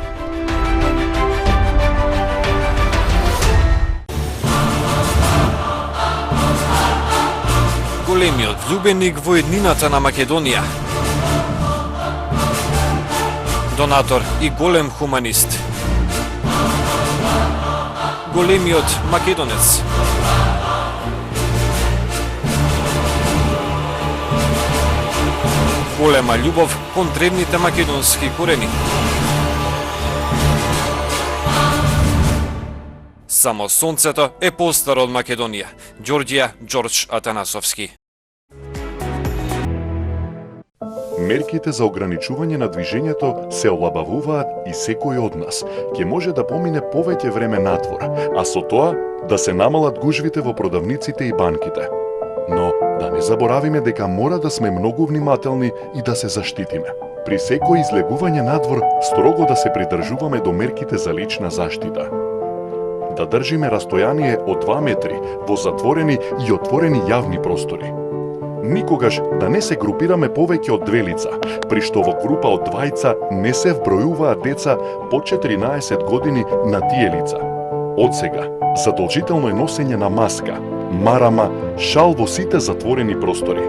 Големиот љубеник во еднината на Македонија. Донатор и голем хуманист. Големиот македонец. Голема љубов кон древните македонски корени. Само сонцето е постаро од Македонија. Ѓорѓија Ѓорџ Атанасовски. Мерките за ограничување на движењето се олабавуваат и секој од нас ќе може да помине повеќе време надвор, а со тоа да се намалат гужвите во продавниците и банките. Но да не заборавиме дека мора да сме многу внимателни и да се заштитиме. При секој излегување надвор строго да се придржуваме до мерките за лична заштита. Да држиме растојание од 2 метри во затворени и отворени јавни простори. Никогаш да не се групираме повеќе од 2 лица, при што во група од 2 не се вбројуваат деца по 14 години на тие лица. Од сега, задолжително е носење на маска, марама, шал во сите затворени простори.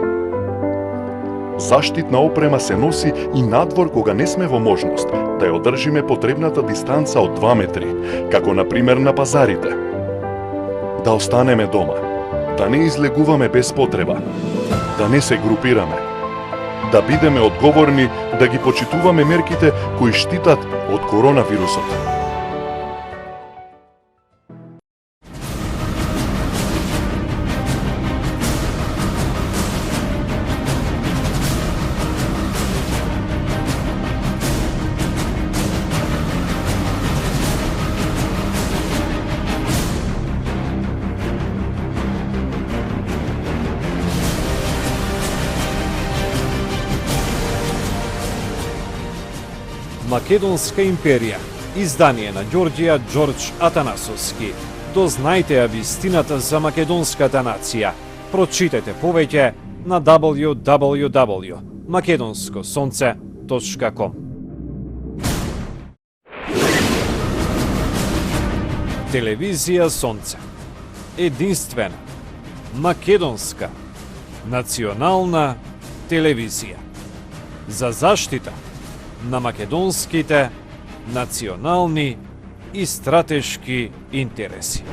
Заштитна опрема се носи и надвор кога не сме во можност да ја одржиме потребната дистанца од 2 метри, како на пример на пазарите. Да останеме дома, да не излегуваме без потреба, да не се групираме, да бидеме одговорни, да ги почитуваме мерките кои штитат од коронавирусот. Македонска империја. Издание на Ѓорѓија Ѓорџ Атанасовски. Дознајте ја вистината за македонската нација. Прочитете повеќе на www.makedonskosonce.com. Телевизија Сонце. Единствена, македонска, национална телевизија. За заштита на македонските национални и стратешки интереси.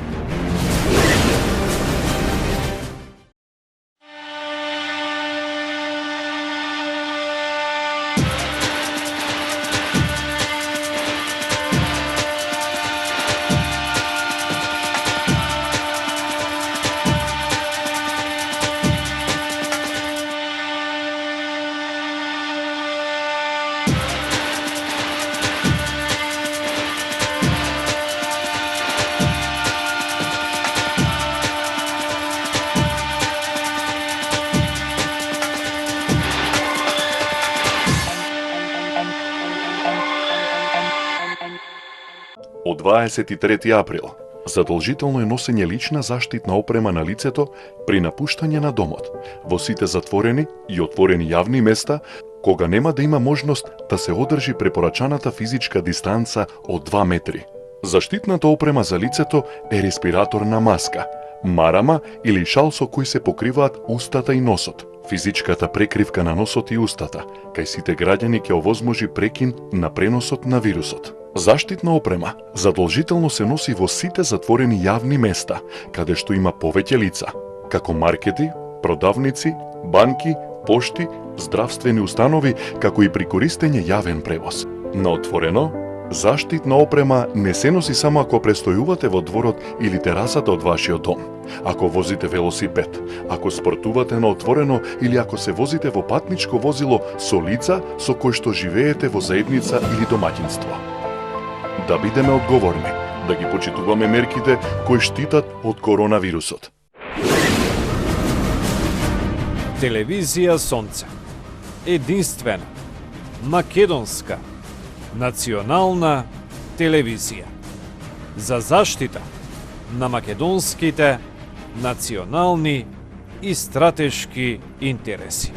Од 23 април, задолжително е носење лична заштитна опрема на лицето при напуштање на домот, во сите затворени и отворени јавни места, кога нема да има можност да се одржи препорачаната физичка дистанца од 2 метри. Заштитната опрема за лицето е респираторна маска, марама или шал со кој се покриваат устата и носот. Физичката прекривка на носот и устата, кај сите граѓани ќе овозможи прекин на преносот на вирусот. Заштитна опрема задолжително се носи во сите затворени јавни места, каде што има повеќе лица, како маркети, продавници, банки, пошти, здравствени установи, како и при користење јавен превоз. На отворено, заштитна опрема не се носи само ако престојувате во дворот или терасата од вашиот дом, ако возите велосипед, ако спортувате на отворено или ако се возите во патничко возило со лица со кои што живеете во заедница или домаќинство. Да бидеме одговорни, да ги почитуваме мерките кои штитат од коронавирусот. Телевизија Сонце. Единствена, македонска, национална телевизија. За заштита на македонските национални и стратешки интереси.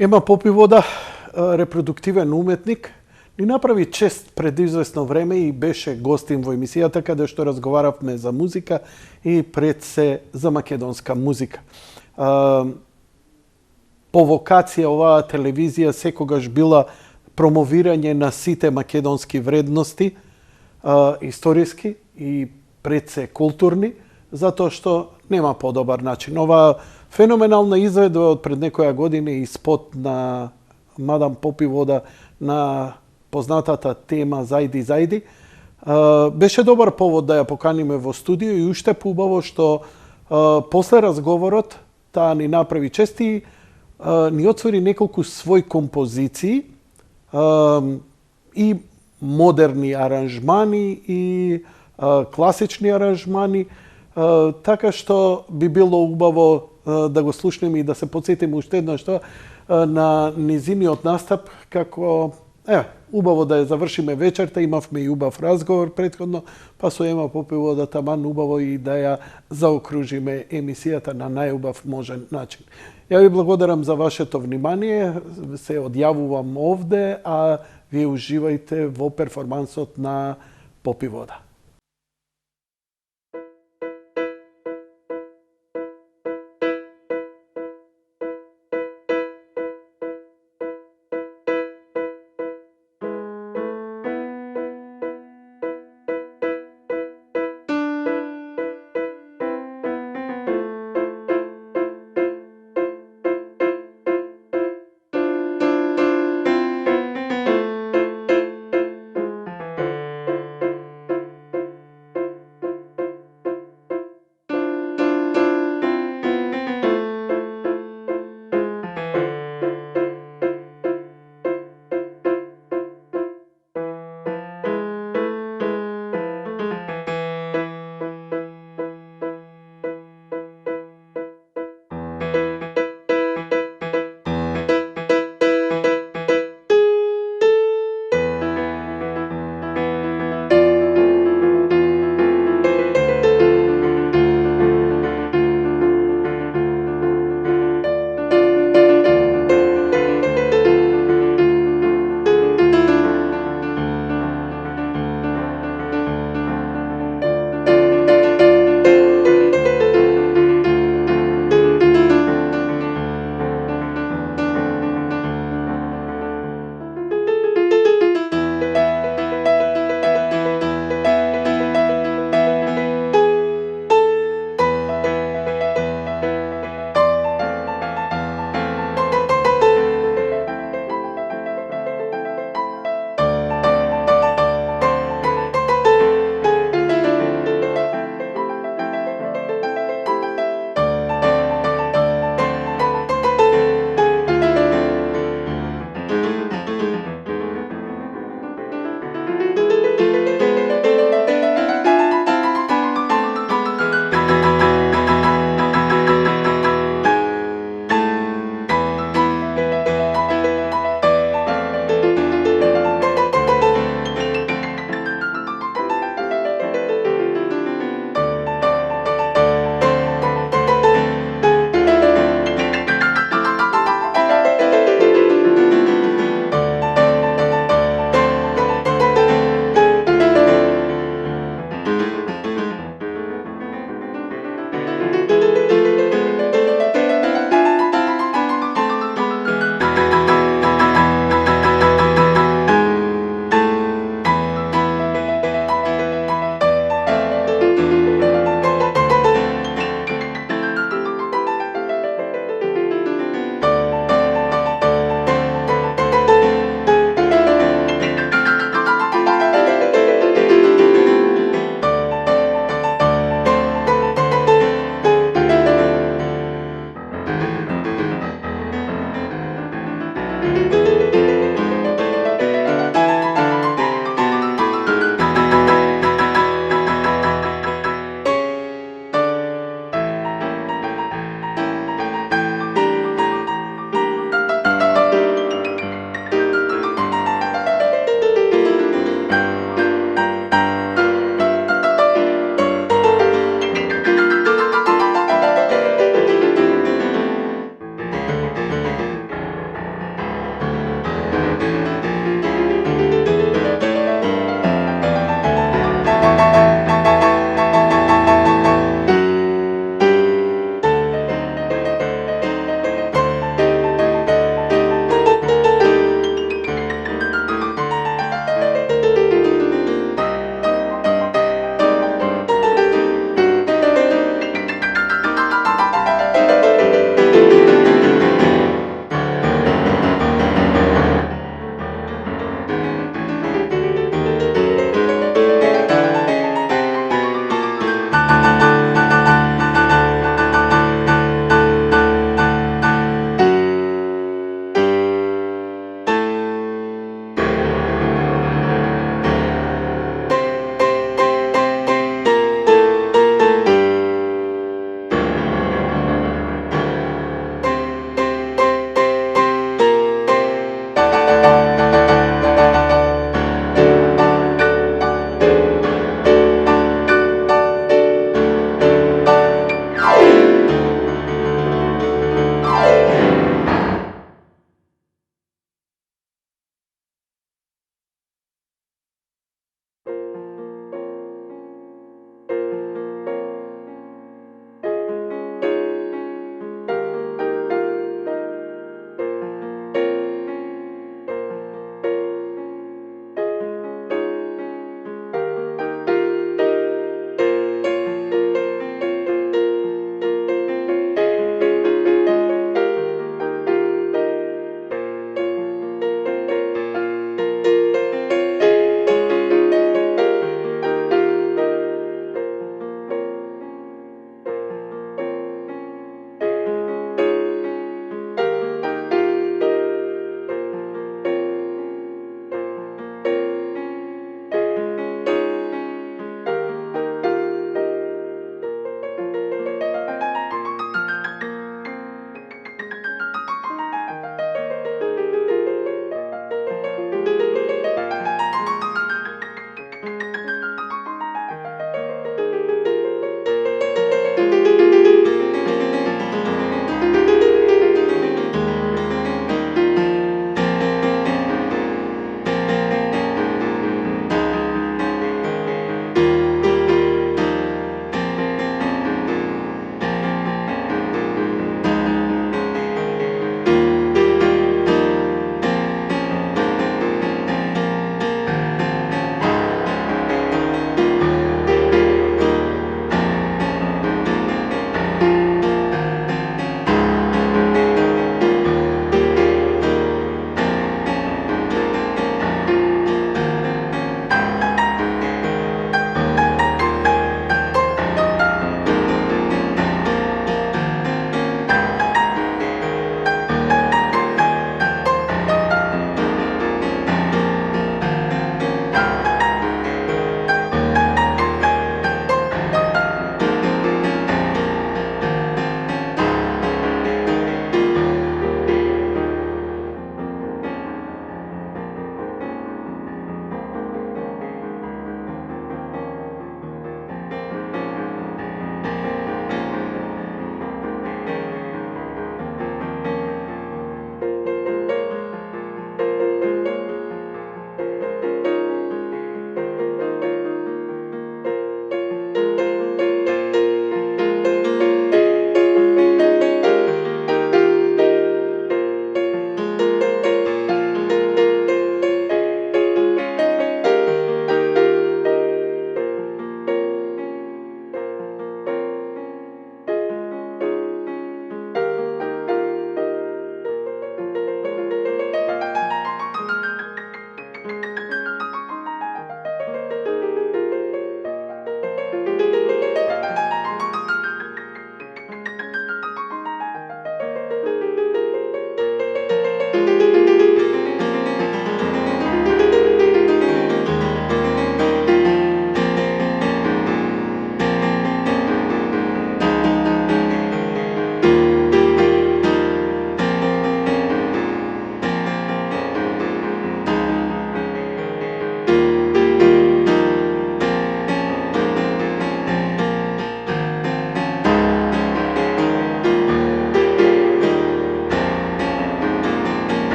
Ема Попивода, репродуктивен уметник, ни направи чест пред известно време и беше гостин во емисијата каде што разговаравме за музика и пред се за македонска музика. По вокација оваа телевизија секогаш била промовирање на сите македонски вредности, историски и пред се културни, затоа што нема подобар начин. Оваа феноменална изведба од пред некоја година и спот на Мадам Попивода на познатата тема Зајди, зајди, беше добар повод да ја поканиме во студио и уште поубаво што после разговорот таа ни направи чест и ни отвори неколку своји композиции и модерни аранжмани и класични аранжмани, така што би било убаво да го слушнеме и да се подсетиме уште еднаш на низиниот настап, како убаво да ја завршиме вечерта, имавме и убав разговор претходно, па со Ема Попивода таман убаво и да ја заокружиме емисијата на најубав можен начин. Ја ви благодарам за вашето внимание, се одјавувам овде, а вие уживајте во перформансот на Попивода.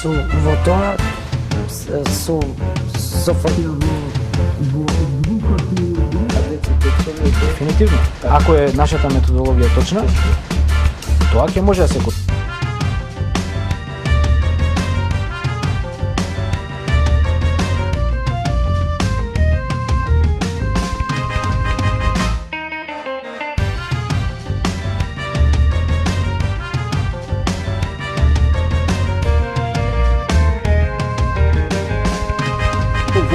су во тоа со Дефинитивно. Ако е нашата методологија точна, тоа ќе може да се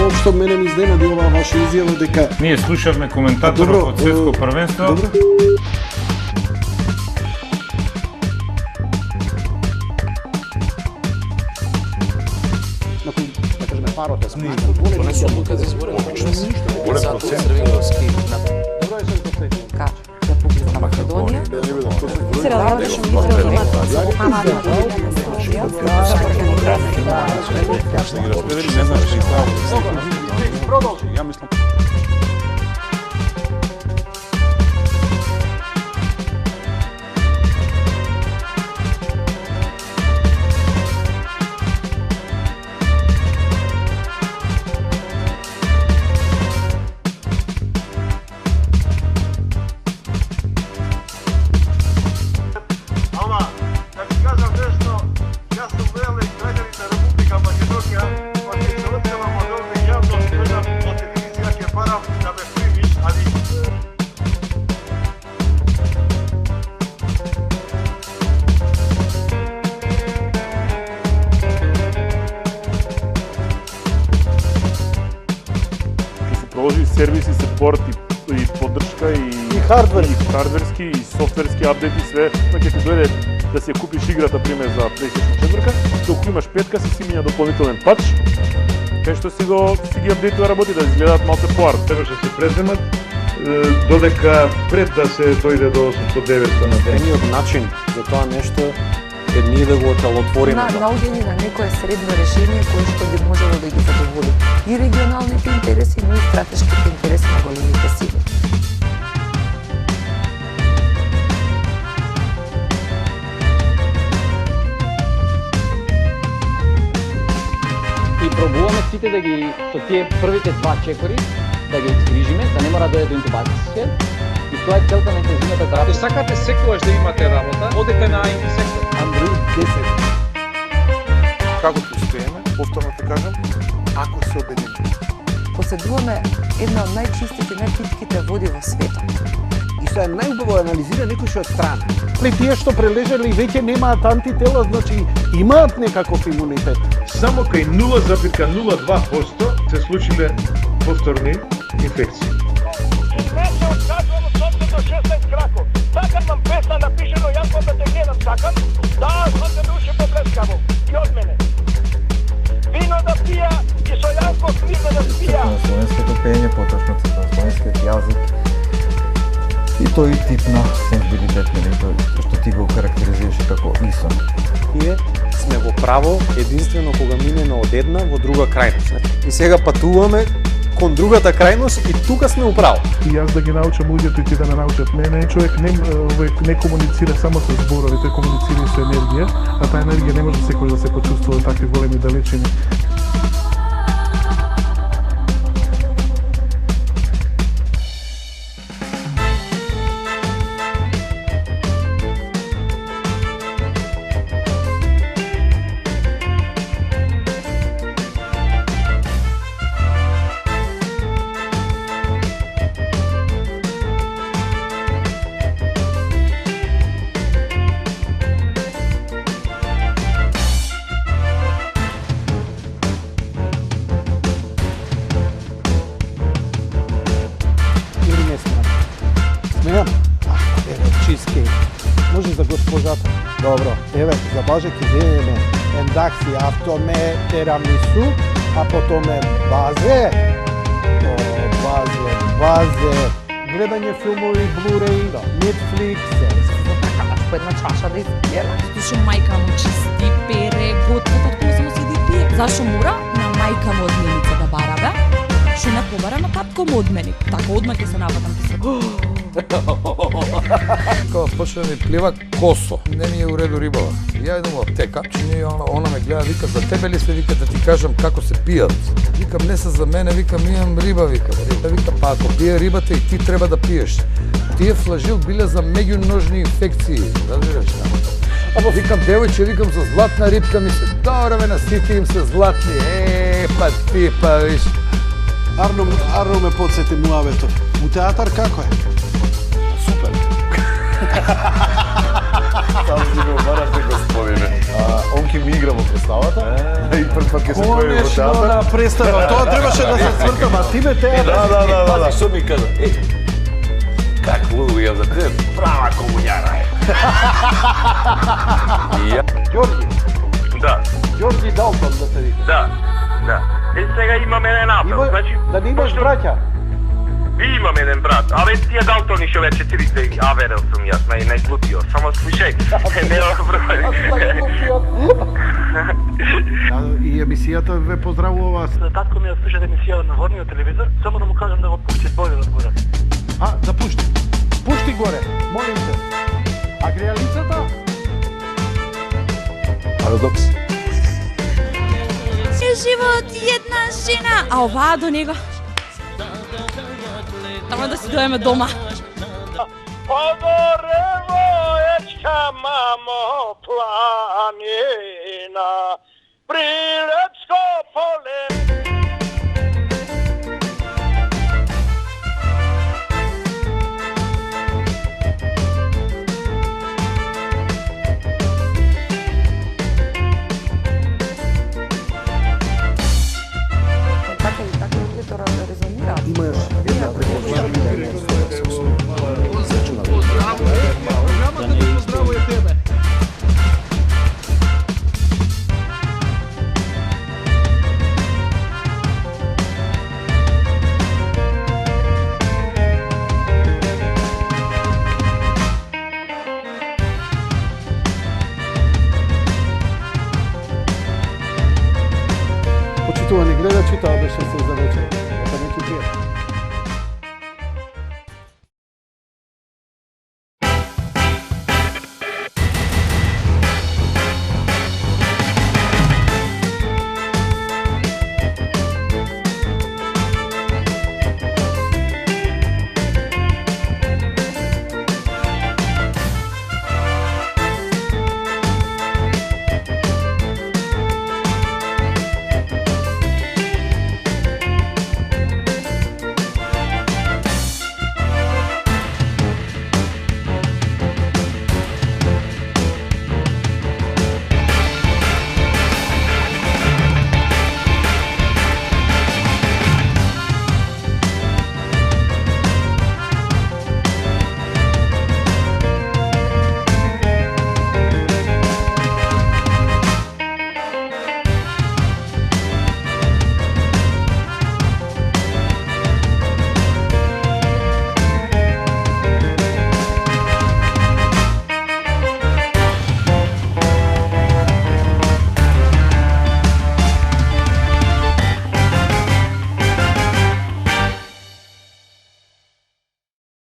Воопшто мене ми изненади оваа ваша изјава дека ние слушавме коментаторот од светско првенство. Добро. Да кажеме парот е смисла. Донесу одлука за изборен почнест. Затоа Црвеновски на Република Македонија. Се разгледаше информација за Мухамад Продолжи, ја мислам. Продолжи сервиси, сепорт и поддршка и хардверски и софтверски апдети, све, но ќе ти дојде да си ја купиш играта пример за PlayStation 4, докато имаш 5-ка си миња дополнителен патч, кај што си ги апдейтува работи да изгледаат малку поарт. Требаше се преземат додека пред да се дојде до 800-900 на ден. Едниот начин за тоа нешто е ние да го отвориме. Наоѓање на некое средно решение кое што би можело да ги задоволи и регионалните интереси, но и стратешките интереси на големите сили. И пробуваме сите да ги со тие првите два чекори да ги изгрижиме, да не мора да дојде до интубација. И тоа е целта на интензивната терапија. Ако сакате секогаш да имате работа, одете на интисектор. Android 10. Како ќе успееме, повторно те кажам, ако се обединеме. Поседуваме една од најчистите, најпитките води во светот. И што е најубаво анализира некој што од страна. Тие што прележеле веќе немаат антитела, значи имаат некаков имунитет. Само кај 0,02% се случиле повторни инфекции. Не се отказвам од собствено 16 краков. Сакам вам песна напишено, јас да те гледам, сакам. Да, сам те душе поплескаво. И од мене. Вино да пија и со Јанко книжа да спија. Словенското пење, поточно со словенскиот јазик. И тој тип на сензибилитет, што ти го карактеризираше како ИСОН. Ние сме во право единствено кога минеме од една во друга крајност. И сега патуваме кон другата крајност и тука сме управо. И јас да ги научам луѓето и ти да ме научат мене, човек не комуницира само со зборови, тој комуницира и со енергија, а таа енергија не може секој да се почувствува такви големи далечини. Може за госпожата. Добро, еве, за Боже ќе земеме ендакси автоме терамису, а потоме базе, гледање филмови, Blu-ray, Netflix. По една чаша да изпиеме. Зашо мајка му чисти, пере, готва, таткова само седи и пие. Зашо мора на мајка му одменица да барабе, шо не побара на татко му одмени. Така одма ќе се нападам. Кога почне да ми плива косо, не ми е у реду рибава. Ја идам во аптека, че она ме гледа, вика, за тебе ли се, вика, да ти кажам како се пијат. Викам, не се за мене, викам, имам риба, викам. Вика, па ако пие рибата и ти треба да пиеш. Тие флажил биле за меѓуножни инфекции, разбираш таму. Ама викам, девојче, викам, за златна рибка ми се, добре ме насити им се златни, па ти, па виш. Арно ме подсети муавето. У театар како е? Супер. Само си го барате, господине. Он ке ми игра во представата и прв пат ке се појави во театар. Конечно на представа, тоа требаше да се свртам, а ти бе театар. Да. Пази, што ми каза? Какво ја за тебе? Права комуњара е. Ѓорги. Да. Ѓорги Далтон да се вика. Да. Сега имам еден апел, значи... Да не имаш браќа? Имам еден брат, абе тие Далтони што вече цирите аверел сум јас, не глупио, само слушај, нема проблем. И емисијата ве поздравува. Татко ми ја слушате емисија на горниот телевизор, само да му кажам да го пушти боле да горе. Да пушти. Пушти горе, молим те. А грејалицата? Парадокс. Живот една жена, а оваа до него. Само да си дојдеме дома. Подорево ечка мамо планина, Прилепско поле. Има една Поздраво и тебе. Почитувани гледачи, тоа беше се за вечер. Нека не ти